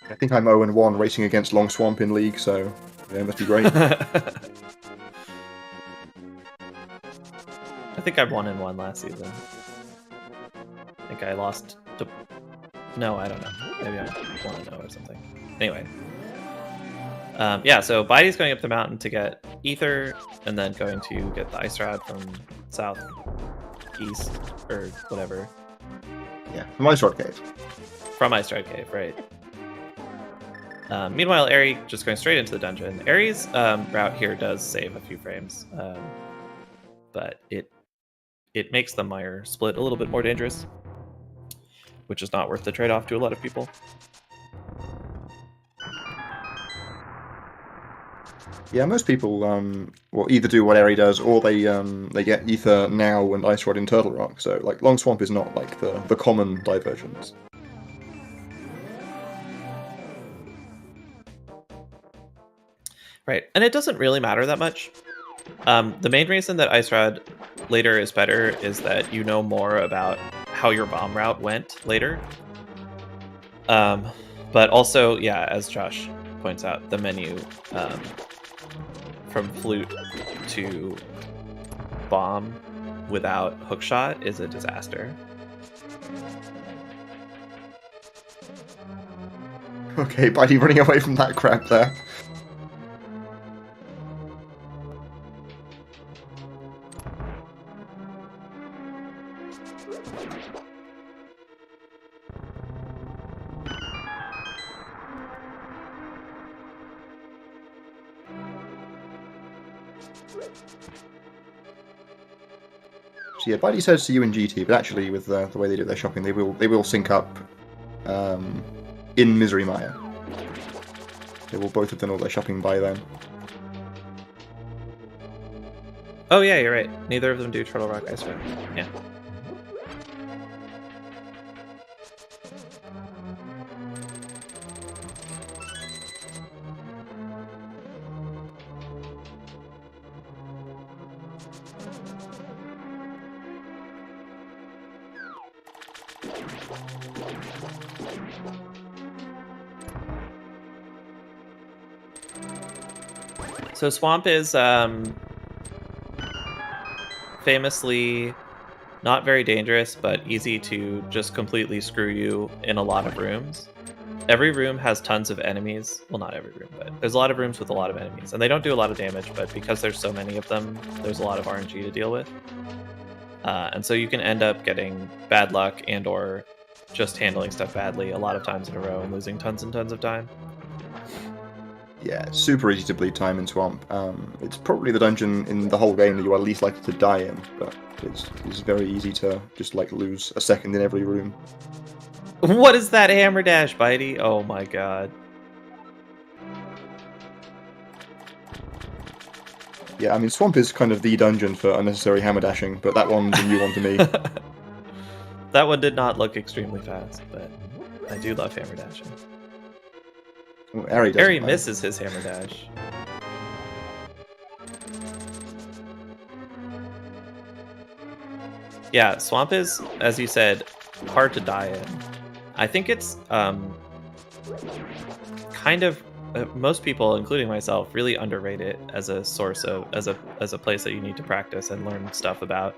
I think I'm 0-1 racing against Long Swamp in League, so yeah, it must be great. I think I won in 1 last season. I think I lost to... No, I don't know. Maybe I 1-0 or something. Anyway. Yeah, so Bydey's going up the mountain to get Ether, and then going to get the Ice Rod from south, east, or whatever. Yeah, from Ice Rod Cave. From Ice Rod Cave, right. Meanwhile, Eri just going straight into the dungeon. Eri's route here does save a few frames, but it makes the Mire split a little bit more dangerous, which is not worth the trade-off to a lot of people. Yeah, most people will either do what Eri does, or they get Ether now and Ice Rod in Turtle Rock. So like Long Swamp is not like the common divergence. Right, and it doesn't really matter that much. The main reason that Ice Rod later is better is that you know more about how your bomb route went later. But also, yeah, as Josh points out, the menu from flute to bomb without hookshot is a disaster. Okay, Bydey running away from that crab there. So yeah, Bydey says to you and GT, but actually with the way they do their shopping, they will sync up in Misery Maya. They will both have done all their shopping by then. Oh yeah, you're right. Neither of them do Turtle Rock Ice Run. Yeah. So Swamp is famously not very dangerous, but easy to just completely screw you in a lot of rooms. Every room has tons of enemies. Well, not every room, but there's a lot of rooms with a lot of enemies. And they don't do a lot of damage, but because there's so many of them, there's a lot of RNG to deal with. And so you can end up getting bad luck and or just handling stuff badly a lot of times in a row and losing tons and tons of time. Yeah, it's super easy to bleed time in Swamp. It's probably the dungeon in the whole game that you are least likely to die in, but it's very easy to just like lose a second in every room. What is that hammer dash, Bydey? Oh my god. Yeah, I mean, Swamp is kind of the dungeon for unnecessary hammer dashing, but that one's a new one to me. That one did not look extremely fast, but I do love hammer dashing. Well, Eri misses his hammer dash. Yeah, Swamp is, as you said, hard to die in. I think it's kind of most people, including myself, really underrate it as a source of as a place that you need to practice and learn stuff about.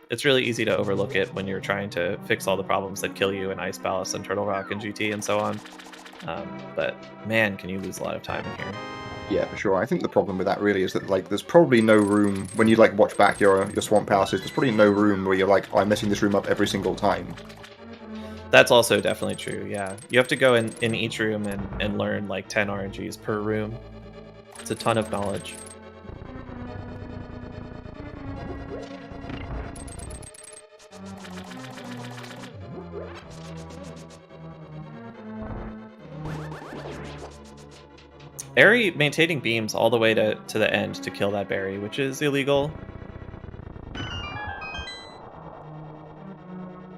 It's really easy to overlook it when you're trying to fix all the problems that kill you in Ice Palace and Turtle Rock and GT and so on. But man, can you lose a lot of time in here. Yeah, for sure. I think the problem with that really is that like there's probably no room when you like watch back your Swamp Palaces. There's probably no room where you're like, oh, I'm messing this room up every single time. That's also definitely true. Yeah, you have to go in each room and learn like 10 RNGs per room. It's a ton of knowledge. Eri maintaining beams all the way to the end to kill that berry, which is illegal.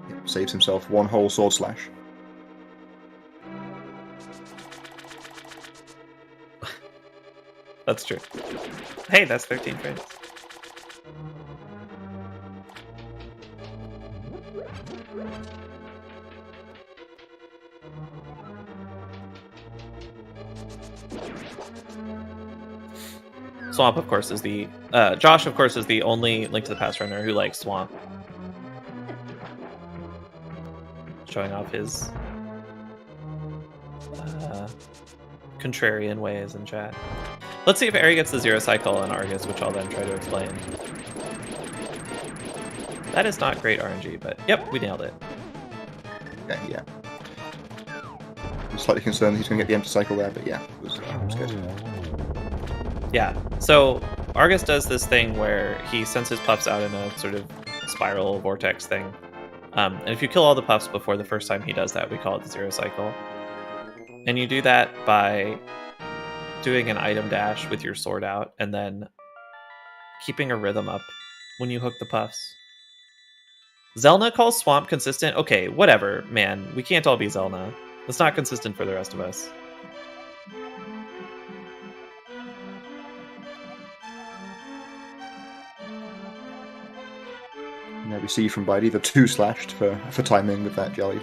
Yep, saves himself one whole sword slash. That's true. Hey, that's 13 frames. Swamp, of course, is the Josh, of course, is the only Link to the Past runner who likes Swamp. Showing off his contrarian ways in chat. Let's see if Eri gets the zero cycle on Argus, which I'll then try to explain. That is not great RNG, but yep, we nailed it. Yeah. I'm slightly concerned that he's going to get the empty cycle there, but yeah, it was good. Yeah, so Argus does this thing where he sends his puffs out in a sort of spiral vortex thing. And if you kill all the puffs before the first time he does that, we call it the zero cycle. And you do that by doing an item dash with your sword out and then keeping a rhythm up when you hook the puffs. Zelda calls Swamp consistent. Okay, whatever, man. We can't all be Zelda. It's not consistent for the rest of us. Now we see from Bydey the 2 slashed for timing with that jelly.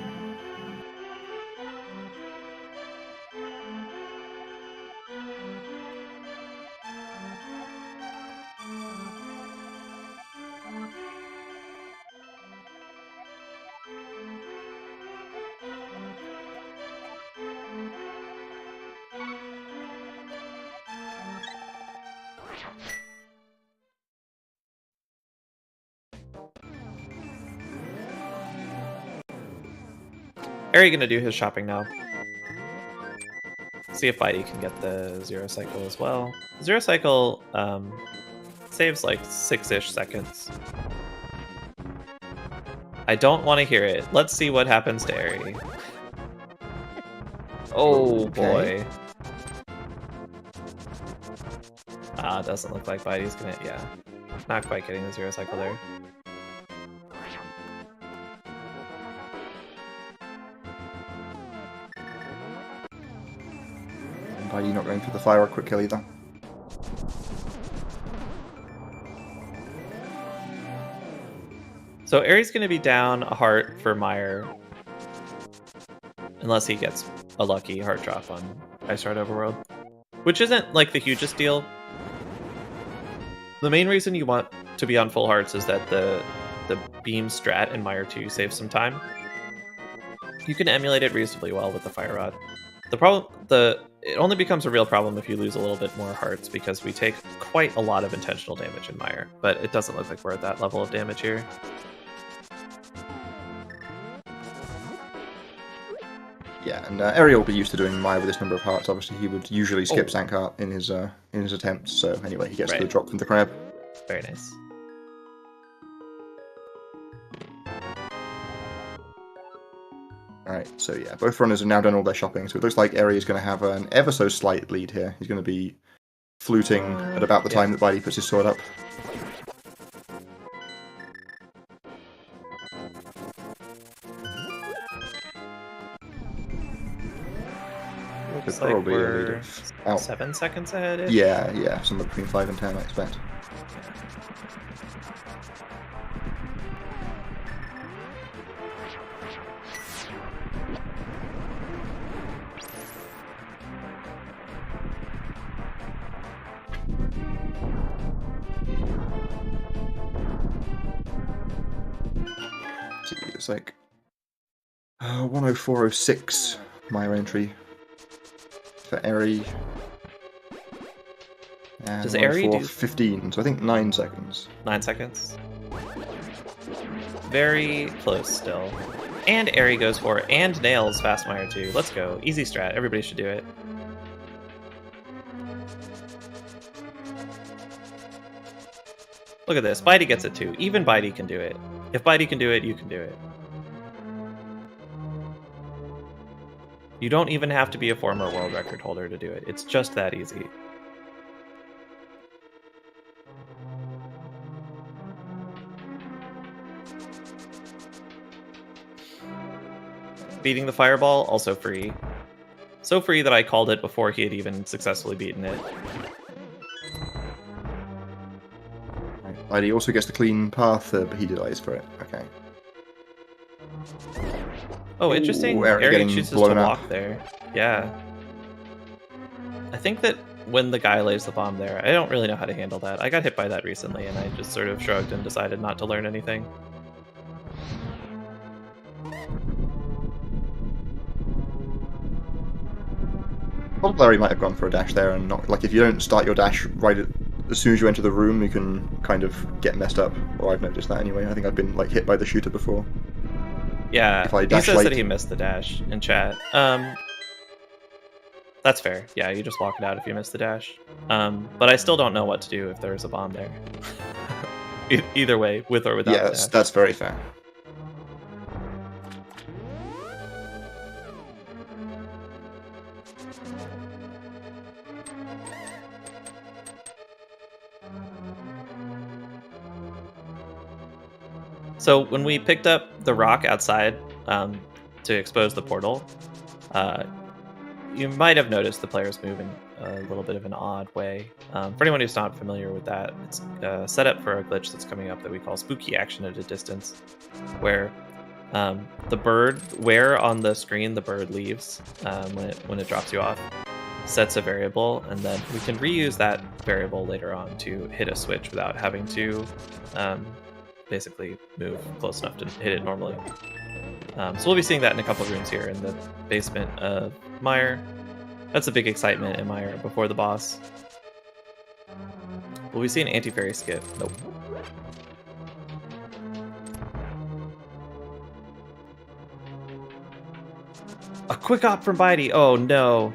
Eri gonna do his shopping now. See if Bydey can get the zero cycle as well. Zero cycle saves like 6-ish seconds. I don't want to hear it. Let's see what happens to Eri. Oh boy. Doesn't look like Bydey's gonna, yeah. Not quite getting the 0 cycle there. And Bydey not going for the fire or quick kill either. So Eri's gonna be down a heart for Meyer. Unless he gets a lucky heart drop on Ice Heart Overworld. Which isn't like the hugest deal. The main reason you want to be on full hearts is that the beam strat in Meyer 2 saves some time. You can emulate it reasonably well with the Fire Rod. It only becomes a real problem if you lose a little bit more hearts, because we take quite a lot of intentional damage in Meyer, but it doesn't look like we're at that level of damage here. Yeah, and Eri will be used to doing Meyer with this number of hearts. Obviously, he would usually skip Sankheart in his attempts. So anyway, he gets the drop from the crab. Very nice. Alright, so yeah, both runners have now done all their shopping, so it looks like Eri is going to have an ever so slight lead here. He's going to be fluting at about the time that Bydey puts his sword up. Looks like we're 7 seconds ahead. Yeah, somewhere between 5 and 10, I expect. It's like 104.06 Meyer entry for Eri. And does Eri do 15? So I think 9 seconds. 9 seconds. Very close still. And Eri goes for it, and nails Fast Meyer 2. Let's go. Easy strat. Everybody should do it. Look at this. Bydey gets it too. Even Bydey can do it. If Bydey can do it, you can do it. You don't even have to be a former world record holder to do it. It's just that easy. Beating the fireball, also free. So free that I called it before he had even successfully beaten it. Bydey also gets the clean path, but he delays for it. Okay. Oh, interesting. Eri chooses to walk there. Yeah. I think that when the guy lays the bomb there, I don't really know how to handle that. I got hit by that recently, and I just sort of shrugged and decided not to learn anything. Larry might have gone for a dash there, and not like if you don't start your dash right as soon as you enter the room, you can kind of get messed up. Or I've noticed that anyway. I think I've been like hit by the shooter before. Yeah, he says that he missed the dash in chat. That's fair. Yeah, you just walk it out if you miss the dash. But I still don't know what to do if there's a bomb there. Either way, with or without the dash. That's very fair. So when we picked up the rock outside to expose the portal, you might have noticed the players move in a little bit of an odd way. For anyone who's not familiar with that, it's set up for a glitch that's coming up that we call spooky action at a distance, where the bird, where on the screen the bird leaves when it drops you off, sets a variable, and then we can reuse that variable later on to hit a switch without having to basically move close enough to hit it normally. So we'll be seeing that in a couple of rooms here in the basement of Meyer. That's a big excitement in Meyer before the boss. Will we see an anti-fairy skip? Nope. A quick op from Bydey. Oh no.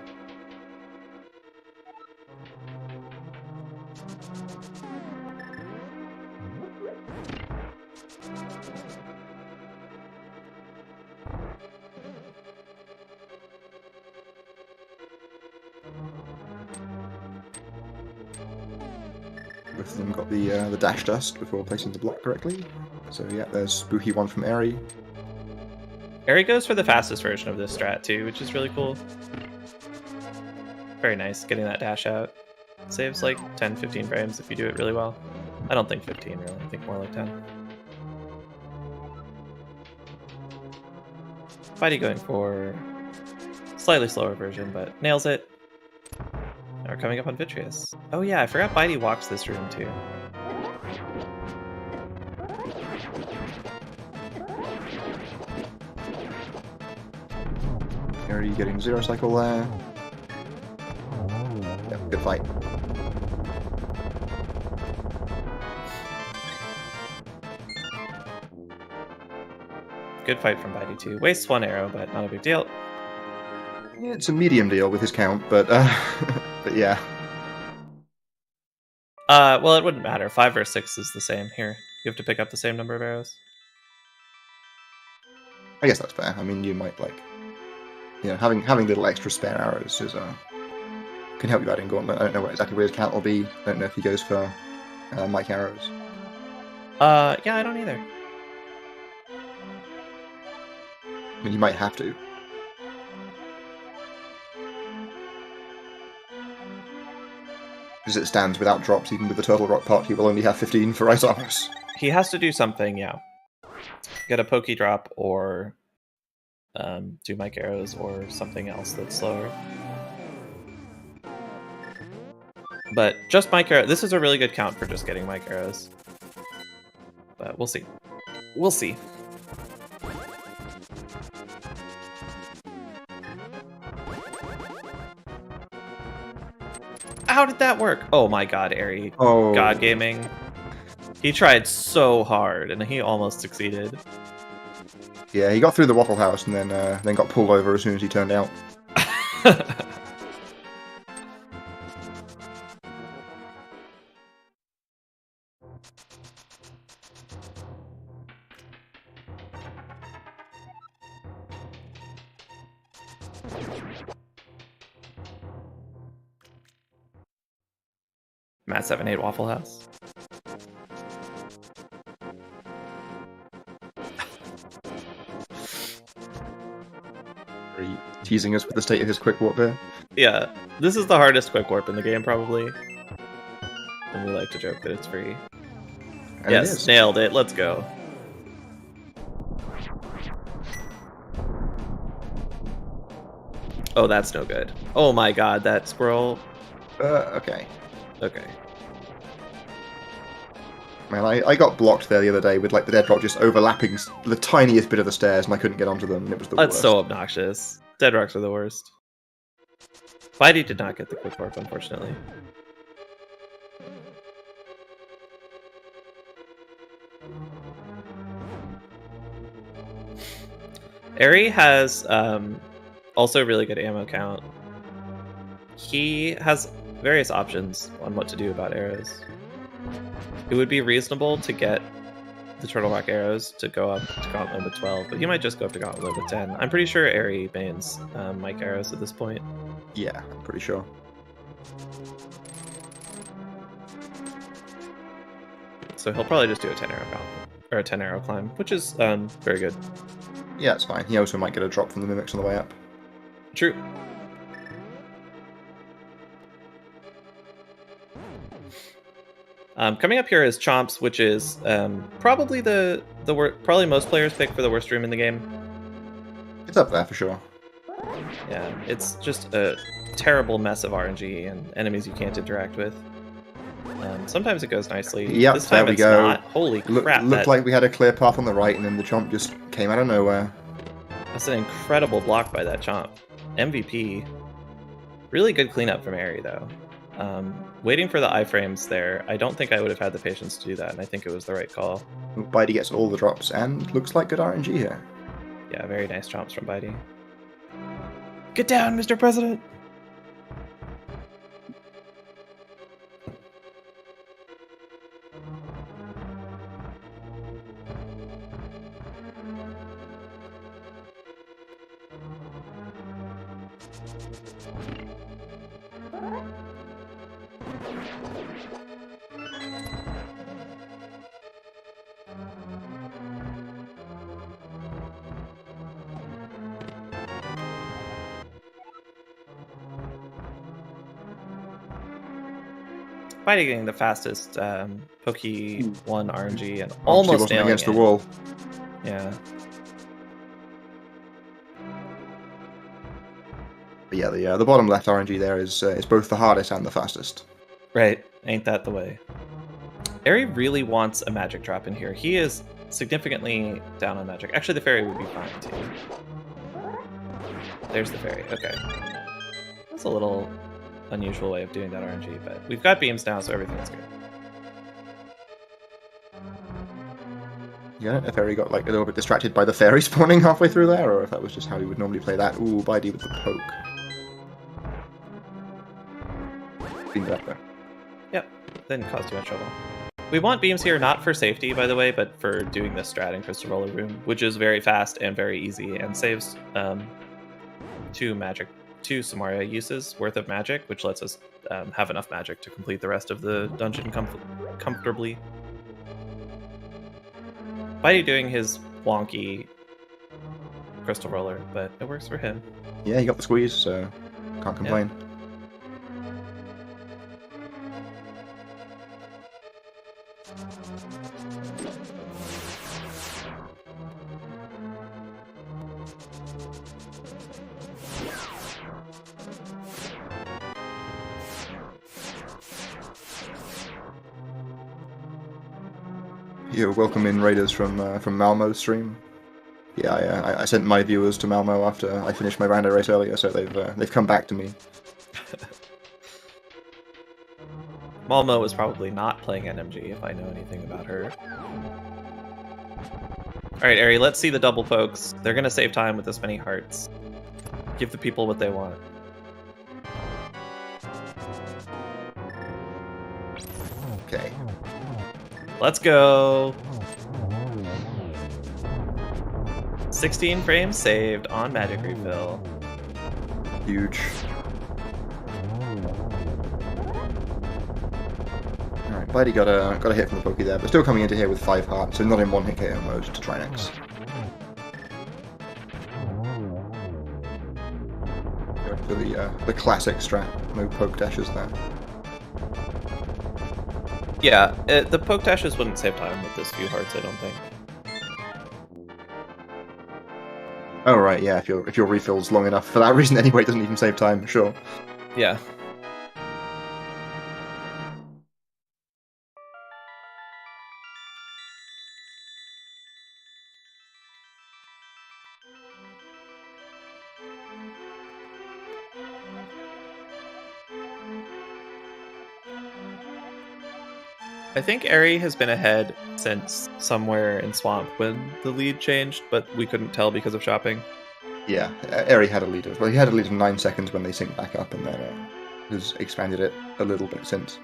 both of them got the dash dust before placing the block correctly. So yeah, there's spooky one from Eri. Eri goes for the fastest version of this strat too, which is really cool. Very nice, getting that dash out. Saves like 10-15 frames if you do it really well. I don't think 15 really, I think more like 10. Bydey going for slightly slower version, but nails it. Now we're coming up on Vitreous. Oh yeah, I forgot Bydey walks this room too. Eri getting zero cycle there. Yep, good fight. Good fight from Bydey too. Wastes one arrow, but not a big deal. Yeah, it's a medium deal with his count, but but yeah. Well, it wouldn't matter. 5 or 6 is the same here. You have to pick up the same number of arrows. I guess that's fair. I mean, you might like, you know, having little extra spare arrows is can help you out in Gauntlet. I don't know exactly where his count will be. I don't know if he goes for Mike arrows. Yeah, I don't either. I mean, you might have to. As it stands, without drops, even with the Turtle Rock part, he will only have 15 for Ice Armors. He has to do something, yeah. Get a Pokey Drop or do Mike Arrows or something else that's slower. But just Mike Arrows, this is a really good count for just getting Mike Arrows. But we'll see. We'll see. How did that work? Oh my god, Eri. Oh. God Gaming. He tried so hard, and he almost succeeded. Yeah, he got through the Waffle House and then got pulled over as soon as he turned out. Matt 78 Waffle House. Are you teasing us with the state of his quick warp there? Yeah, this is the hardest quick warp in the game, probably. And we like to joke that it's free. And yes, it is. nailed it. Let's go. Oh, that's no good. Oh my god, that squirrel. Okay. Okay. Man, I got blocked there the other day with like the dead rock just overlapping the tiniest bit of the stairs, and I couldn't get onto them, and it was the That's worst. so obnoxious. Dead rocks are the worst. Bydey did not get the quick warp, unfortunately. Eri has also really good ammo count. He has various options on what to do about arrows. It would be reasonable to get the Turtle Rock arrows to go up to Gauntlet with 12, but he might just go up to Gauntlet with 10. I'm pretty sure Eri bans Mike arrows at this point. Yeah, I'm pretty sure. So he'll probably just do a 10 arrow gauntlet, or a 10 arrow climb, which is very good. Yeah, it's fine. He also might get a drop from the mimics on the way up. True. Coming up here is Chomps, which is probably probably most players pick for the worst room in the game. It's up there for sure. Yeah, it's just a terrible mess of RNG and enemies you can't interact with. Sometimes it goes nicely. Yep, this time there we it's go. not. Holy crap! Looked like we had a clear path on the right, and then the chomp just came out of nowhere. That's an incredible block by that Chomp. MVP. Really good cleanup from Eri, though. Waiting for the iframes there, I don't think I would have had the patience to do that, and I think it was the right call. Bydey gets all the drops, and looks like good RNG here. Yeah, very nice Chomps from Bydey. Get down, Mr. President! Bydey getting the fastest Poke 1 RNG and Obviously almost wasn't nailing against it. the wall. Yeah. But yeah, the bottom left RNG there is both the hardest and the fastest. Right. Ain't that the way? Eri really wants a magic drop in here. He is significantly down on magic. Actually, the fairy would be fine too. There's the fairy. Okay. That's a little unusual way of doing that RNG, but we've got beams now, so everything's good. Yeah, if Eri got like a little bit distracted by the fairy spawning halfway through there, or if that was just how he would normally play that. Ooh, Bydey with the poke. Cleaned it up there. Yep, didn't cause too much trouble. We want beams here not for safety, by the way, but for doing this strat in Crystal Roller Room, which is very fast and very easy and saves two Samaria uses worth of magic, which lets us have enough magic to complete the rest of the dungeon comfortably. Bydey doing his wonky Crystal Roller, but it works for him. Yeah, he got the squeeze, so can't complain. Yep. Yeah, welcome in raiders from Malmo's stream. Yeah, I sent my viewers to Malmo after I finished my rando race earlier, so they've come back to me. Malmo is probably not playing NMG, if I know anything about her. Alright, Eri, let's see the double pokes. They're gonna save time with this many hearts. Give the people what they want. Okay. Let's go! 16 frames saved on magic refill. Huge. Alright, Bydey got a hit from the Poke there, but still coming into here with 5 hearts, so not in one hit KO mode to try next. Go for the classic strat, no poke dashes there. Yeah, the poke dashes wouldn't save time with this few hearts, I don't think. Oh right, yeah, if your refill's long enough for that reason anyway, it doesn't even save time, sure. Yeah. I think Eri has been ahead since somewhere in Swamp when the lead changed, but we couldn't tell because of shopping. Yeah, Eri had a lead of, well, he had a lead of 9 seconds when they synced back up, and then has expanded it a little bit since.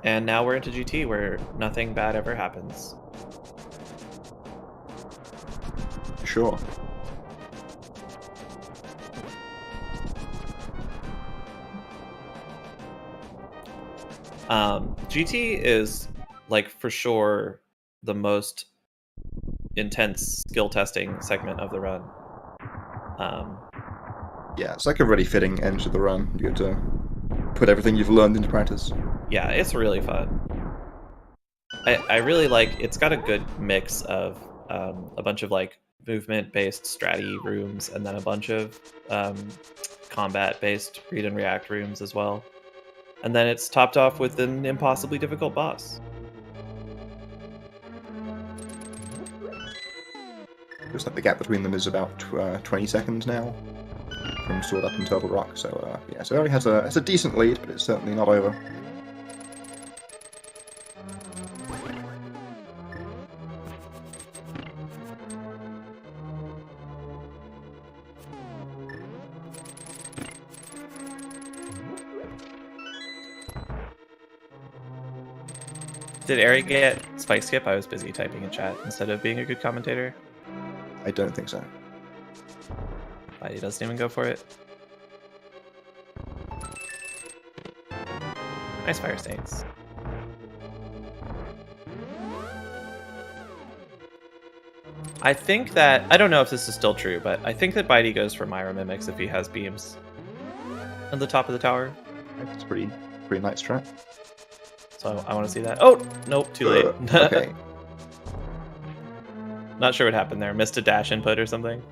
And now we're into GT, where nothing bad ever happens. Sure. GT is, like, for sure the most intense skill testing segment of the run. Yeah, it's like a really fitting end to the run. You get to put everything you've learned into practice. Yeah, it's really fun. I really like, it's got a good mix of a bunch of like movement-based stratty rooms and then a bunch of combat-based read and react rooms as well. And then it's topped off with an impossibly difficult boss. Looks like the gap between them is about 20 seconds now from Sword Up and Turtle Rock. So yeah, so Eri has a decent lead, but it's certainly not over. Did Eri get Spike Skip? I was busy typing in chat instead of being a good commentator. I don't think so. He doesn't even go for it. Nice Fire Stains. I think that I don't know if this is still true, but I think that Bydey goes for Myra Mimics if he has beams at the top of the tower. It's pretty nice strat. So I want to see that. Oh nope, too late. Okay. Not sure what happened there. Missed a dash input or something.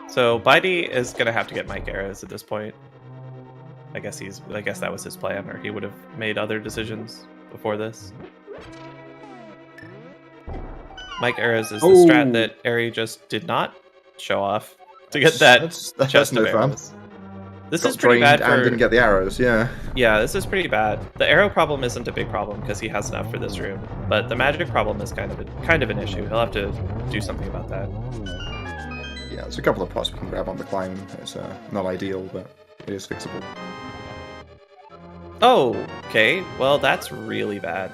So Bydey is gonna have to get Mike arrows at this point. I guess that was his plan, or he would have made other decisions before this. Mike arrows is the strat that Eri just did not show off to get that's chest no of fun. arrows. This is pretty bad and didn't get the arrows, yeah. Yeah, this is pretty bad. The arrow problem isn't a big problem because he has enough for this room, but the magic problem is kind of an issue. He'll have to do something about that. Yeah, there's a couple of pots we can grab on the climb. It's not ideal, but it is fixable. Oh, okay. Well, that's really bad.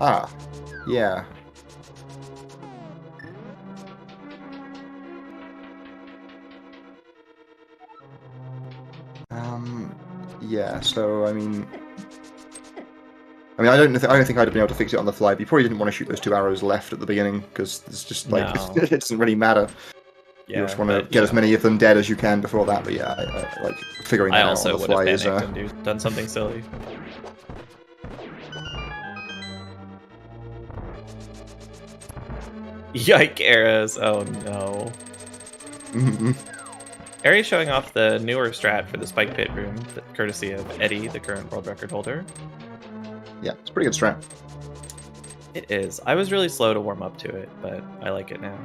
Ah, yeah. Yeah. So I mean, I don't think I'd have been able to fix it on the fly. But you probably didn't want to shoot those 2 arrows left at the beginning because it's just like it doesn't really matter. Yeah, you just want to get as many of them dead as you can before that. But yeah, like figuring that out on the fly is. I also would have done something silly. Yike arrows! Oh no. Eri's showing off the newer strat for the spike pit room, courtesy of Eddie, the current world record holder. Yeah, it's a pretty good strat. It is. I was really slow to warm up to it, but I like it now.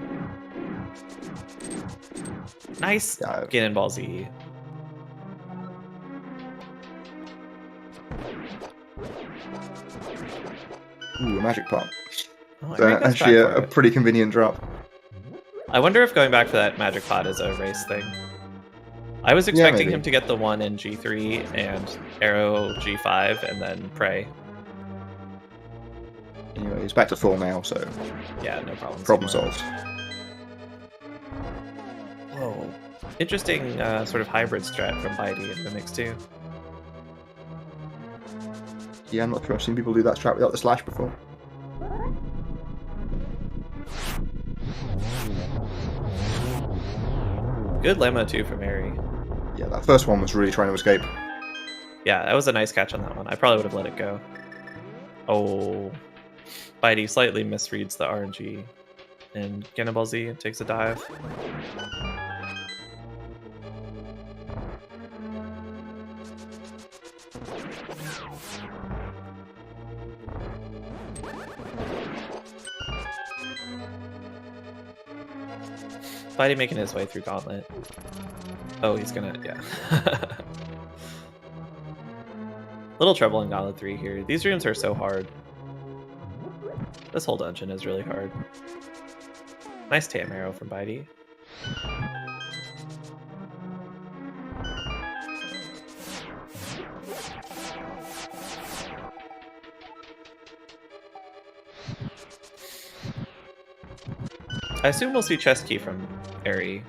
Nice! Yeah. Ganon Z. Ooh, a magic pot. Oh, So actually a pretty convenient drop. I wonder if going back for that magic pot is a race thing. I was expecting him to get the one in G3 and arrow G5 and then pray. Anyway, he's back to full now, so yeah, no problem. Problem solved. Whoa. Interesting sort of hybrid strat from Bydey in the mix too. Yeah, I'm not sure I've seen people do that strat without the slash before. Good lemma too from Eri. Yeah, that first one was really trying to escape. Yeah, that was a nice catch on that one. I probably would have let it go. Oh, Bydey slightly misreads the RNG, and Ganon Z takes a dive. Bydey making his way through Gauntlet. Oh, he's gonna, yeah. Little trouble in Gauntlet 3 here. These rooms are so hard. This whole dungeon is really hard. Nice Tam arrow from Bydey. I assume we'll see chest key from Eri.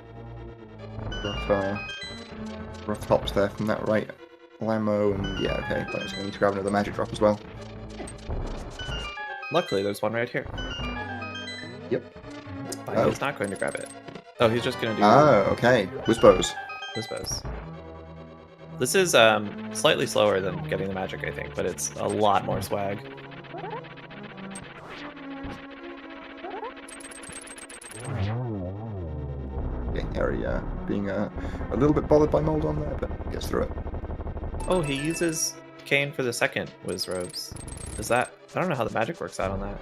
Rough tops there from that right Lamo, and yeah, okay, but it's going to need to grab another magic drop as well. Luckily, there's one right here. Yep. Bydey's not going to grab it. Oh, he's just going to do... Oh, okay. Whispos. Whispos. This is slightly slower than getting the magic, I think, but it's a lot more swag. Okay, Eri being a little bit bothered by mold on there, but gets through it. Oh, he uses Cane for the second Wiz Robes. Is that... I don't know how the magic works out on that.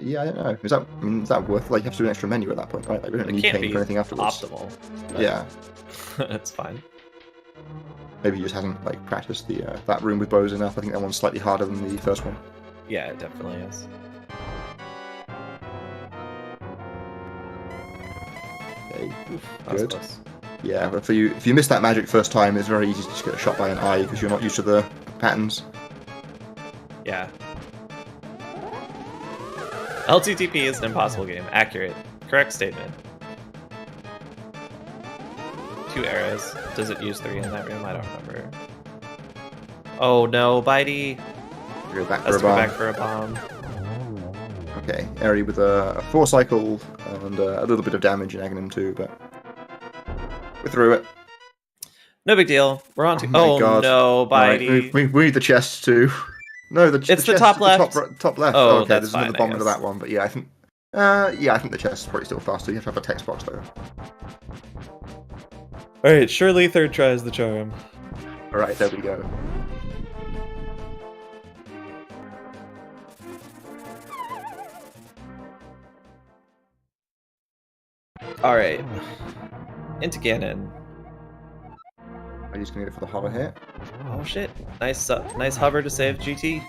Yeah, I don't know. Is that worth, like, you have to do an extra menu at that point, right? Like, we don't need Cane for anything afterwards. Optimal. Yeah. That's fine. Maybe he just hasn't, like, practiced the that room with bows enough. I think that one's slightly harder than the first one. Yeah, it definitely is. Okay, Good. good. Yeah, but if you miss that magic first time, it's very easy to just get shot by an eye because you're not used to the patterns. Yeah. ALttP is an impossible game. Accurate. Correct statement. 2 arrows. Does it use 3 in that room? I don't remember. Oh no, Bydey. Go back Has for to a go bomb. back for a bomb. Okay, Eri with a 4 cycle and a little bit of damage in Aghanim too, but we're through it. No big deal. We're on to. Oh my Oh God. no, Alright, Bydey. we need the chest too. No, It's chest the top is left. Top left. Oh, okay, that's there's fine, another I bomb into guess. that one, but yeah, I think the chest is probably still faster. You have to have a text box though. All right, surely third try is the charm. Alright, there we go. All right, into Ganon. I'm just gonna go for the hover here. Oh shit! Nice, nice hover to save GT.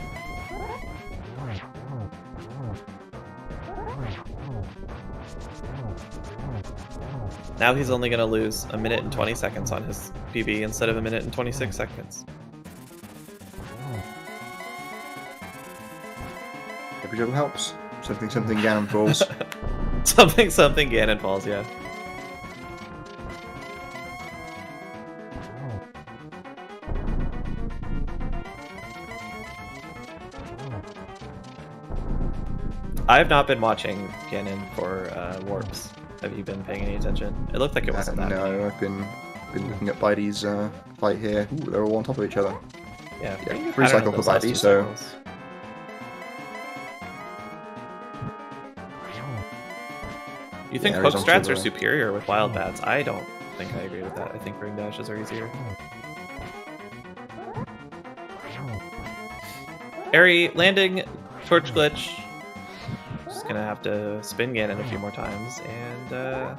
Now he's only gonna lose 1 minute and 20 seconds on his PB instead of 1 minute and 26 seconds. Every juggle helps. Something Ganon falls. something Ganon falls, yeah. I have not been watching Ganon for warps. Have you been paying any attention? It looked like it wasn't that many. No, I've been looking at Bydey's fight here. Ooh, they're all on top of each other. Yeah, pretty good free pattern cycle of for those last Bydey, two so cycles. You think Yeah, hook Arizona strats are Silver. superior with wild bats? I don't think I agree with that. I think ring dashes are easier. Eri landing, torch glitch. Just gonna have to spin Ganon a few more times and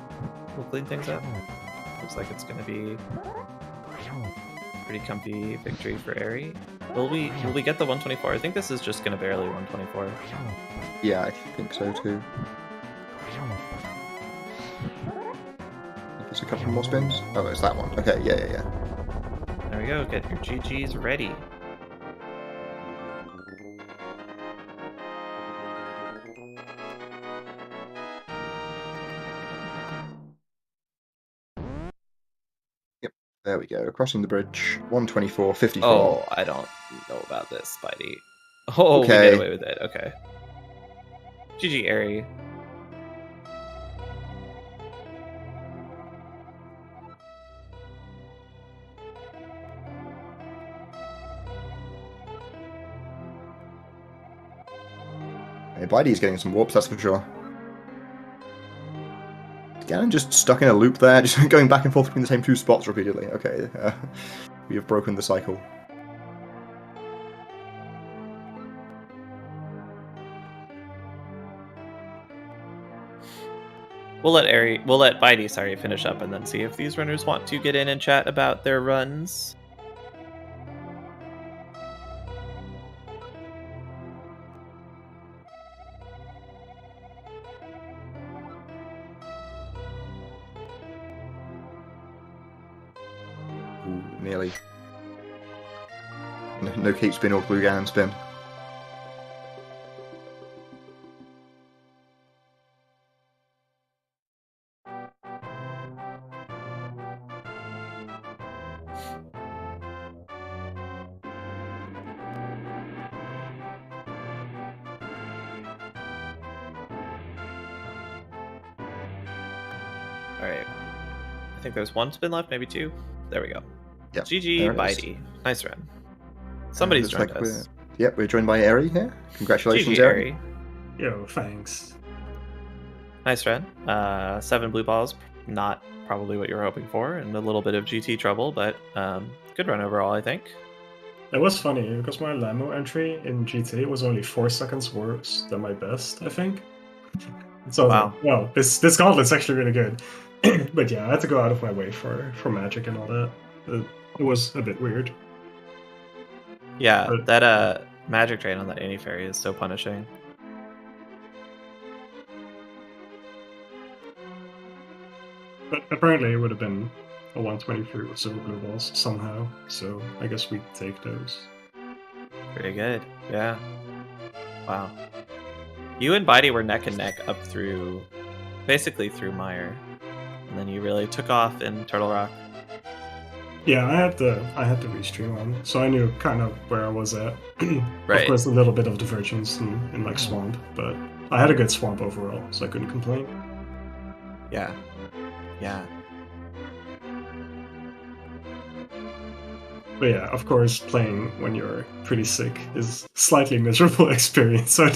we'll clean things up. Looks like it's gonna be pretty comfy victory for Eri. Will we get the 124? I think this is just gonna barely 124. yeah, I think so too. There's a couple more spins. Oh, it's that one. Okay, yeah. There we go. Get your GGs ready. There we go. Crossing the bridge. 124.54. Oh, I don't know about this, Bydey. Oh, Okay. we get away with it. Okay. GG, Eri. Hey, Bydey's getting some warps, that's for sure. Ganon just stuck in a loop there, just going back and forth between the same two spots repeatedly. Okay, we have broken the cycle. We'll let Bydey, sorry, finish up and then see if these runners want to get in and chat about their runs. Ooh, nearly. No keep spin or blue Ganon spin. Alright. I think there's one spin left, maybe two. There we go. Yep, GG, there it is. Bydey. Nice run. Somebody's Looks joined like us. Yep, we're joined by Eri here. Congratulations, GG, Eri. Eri. Yo, thanks. Nice run. 7 blue balls. Not probably what you were hoping for, and a little bit of GT trouble, but good run overall, I think. It was funny because my Lamo entry in GT was only 4 seconds worse than my best, I think. So I was Wow. like, well, this gauntlet's actually really good. But yeah, I had to go out of my way for magic and all that. It was a bit weird. Yeah, But- that magic drain on that Annie Fairy is so punishing. But apparently it would have been a 123 with silver blue balls somehow. So I guess we take those. Pretty good. Yeah. Wow. You and Bydey were neck and neck up through, basically through Mire. And then you really took off in Turtle Rock. Yeah, I had the restream on, so I knew kind of where I was at. Right. Of course, a little bit of divergence in like swamp, but I had a good swamp overall, so I couldn't complain. Yeah. Yeah. But yeah, of course, playing when you're pretty sick is slightly miserable experience. So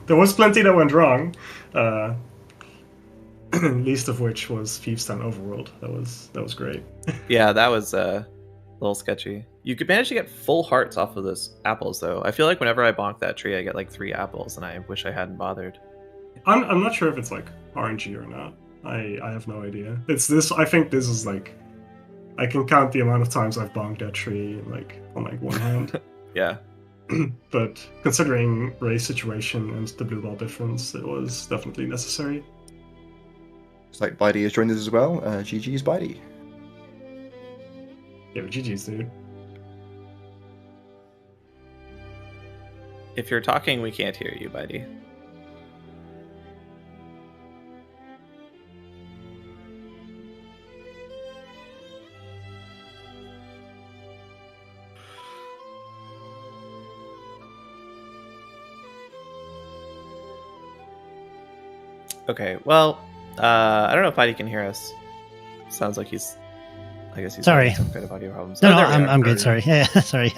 there was plenty that went wrong. Least of which was Thieves' Town Overworld. That was great. Yeah, that was a little sketchy. You could manage to get full hearts off of those apples, though. I feel like whenever I bonk that tree, I get like 3 apples, and I wish I hadn't bothered. I'm not sure if it's like RNG or not. I have no idea. It's this. I think this is like I can count the amount of times I've bonked that tree like on like one hand. Yeah. But considering race situation and the blue ball difference, it was definitely necessary. It's like Bydey has joined us as well. GG's Bydey. Yeah, GG's, dude. If you're talking, we can't hear you, Bydey. Okay, well, I don't know if Bydey can hear us. Sounds like he's... I guess he's Sorry. having some kind of audio problems. No, there we are. I'm good. Sorry. Yeah, sorry.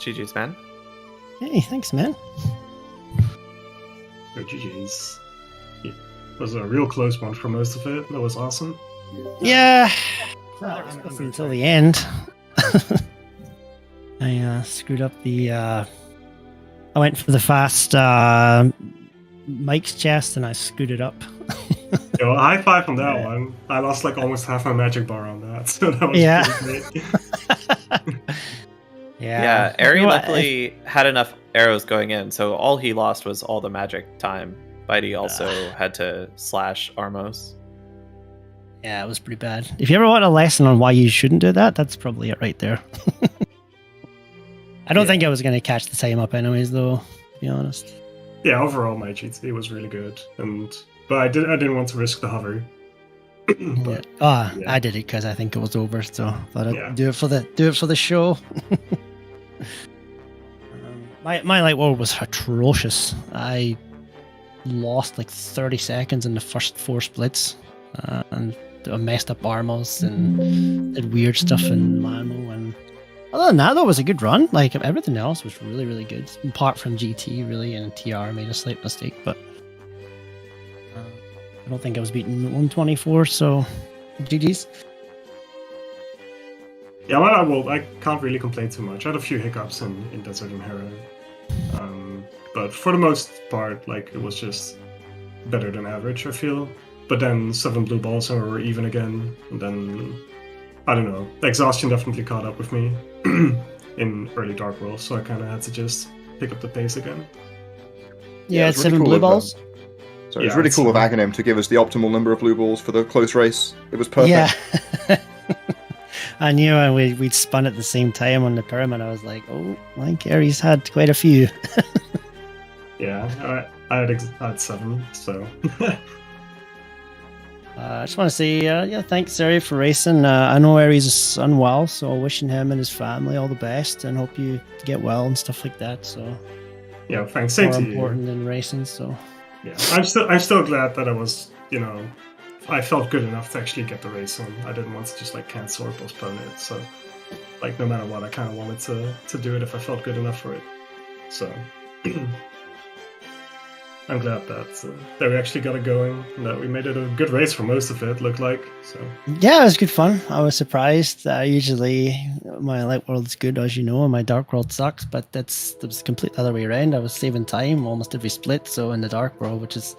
GG's, man. Hey, thanks, man. Oh, GG's. It was a real close one for most of it. That was awesome. Yeah. Up until the end. I screwed up the. I went for the fast Mike's chest and I screwed it up. Yo, high five on that one. I lost like almost half my magic bar on that, so that was pretty great. Yeah, Eri luckily had enough arrows going in, so all he lost was all the magic time. Bydey also had to slash Armos. Yeah, it was pretty bad. If you ever want a lesson on why you shouldn't do that, that's probably it right there. I don't think I was going to catch the time up anyways, though, to be honest. Yeah, overall my GT was really good, but I didn't want to risk the hover. But, I did it because I think it was over, so thought I'd do it for the show. My light world was atrocious. I lost like 30 seconds in the first 4 splits, and I messed up armors and did weird stuff in Mano. And other than that, though, it was a good run. Like everything else was really, really good, apart from GT, really, and TR made a slight mistake, but I don't think I was beating 124. So, GG's. Yeah, well, I can't really complain too much. I had a few hiccups in Desert and Hera. But for the most part, like, it was just better than average, I feel. But then 7 blue balls and we were even again. And then, I don't know, the exhaustion definitely caught up with me in early Dark World, so I kind of had to just pick up the pace again. Yeah, it's 7 really blue cool balls. So it's really cool of Aghanim to give us the optimal number of blue balls for the close race. It was perfect. Yeah. I knew and we'd spun at the same time on the pyramid. I was like, oh, my Gary's had quite a few. Yeah, I had 7, so. I just want to say, thanks, Eri, for racing. I know Eri's unwell, so wishing him and his family all the best and hope you get well and stuff like that. So, yeah, thanks. Same more to you. important than racing, so. Yeah, I'm still glad that I was, I felt good enough to actually get the race on. I didn't want to just like cancel or postpone it. So, like, no matter what, I kind of wanted to do it if I felt good enough for it. So, I'm glad that we actually got it going and that we made it a good race for most of it, looked like. So yeah, it was good fun. I was surprised. Usually my light world's good, as you know, and my dark world sucks, but it was completely the other way around. I was saving time almost every split, so in the dark world, which is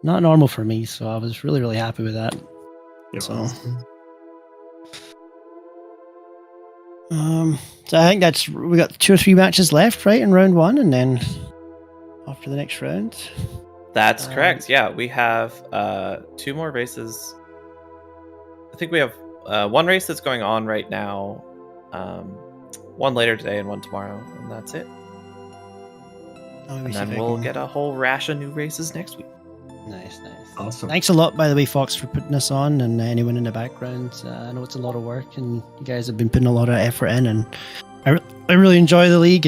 not normal for me, so I was really, really happy with that. Yeah, so awesome. So I think we got 2 or 3 matches left, right, in round 1, and then after the next round. That's correct. Yeah, we have 2 more races. I think we have 1 race that's going on right now, 1 later today and 1 tomorrow, and that's it. And then we'll get a whole rash of new races next week. Nice. Awesome. Thanks a lot, by the way, Fox, for putting this on, and anyone in the background. I know it's a lot of work, and you guys have been putting a lot of effort in, and I really enjoy the league.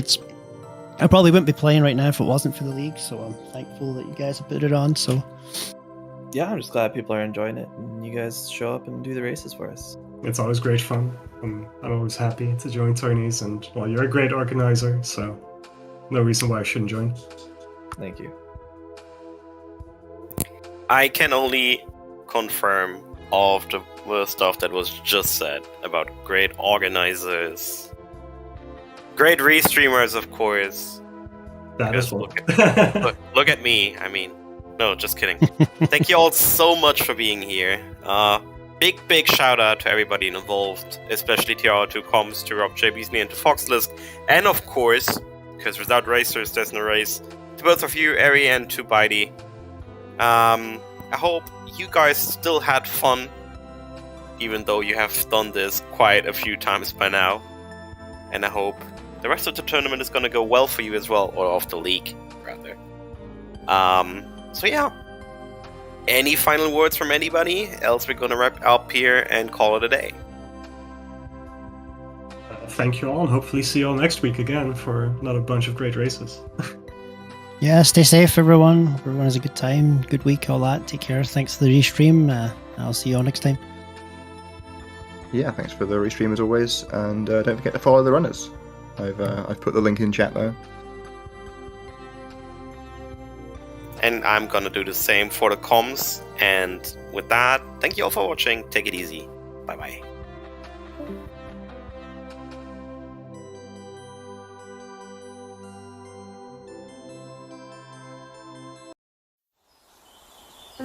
I probably wouldn't be playing right now if it wasn't for the league, so I'm thankful that you guys have put it on. So Yeah, I'm just glad people are enjoying it, and you guys show up and do the races for us. It's always great fun. I'm always happy to join tourneys, and well, you're a great organizer, so no reason why I shouldn't join. Thank you. I can only confirm all of the stuff that was just said about great organizers, great restreamers, of course. That Because is well. look at me. I mean, no, just kidding. Thank you all so much for being here. Big shout out to everybody involved, especially to our two comms, to Rob J. Beasley and to Foxlisk, and of course, because without racers there's no race, to both of you, Eri, and to Bydey. I hope you guys still had fun, even though you have done this quite a few times by now. And I hope the rest of the tournament is gonna go well for you as well, or of the league, rather. So yeah. Any final words from anybody? Else we're gonna wrap up here and call it a day. Thank you all, and hopefully see you all next week again for another bunch of great races. yeah, stay safe, everyone. Everyone has a good time, good week, all that. Take care. Thanks for the restream. I'll see you all next time. Yeah, thanks for the restream as always, and don't forget to follow the runners. I've put the link in chat there. And I'm gonna do the same for the comms. And with that, thank you all for watching. Take it easy. Bye bye.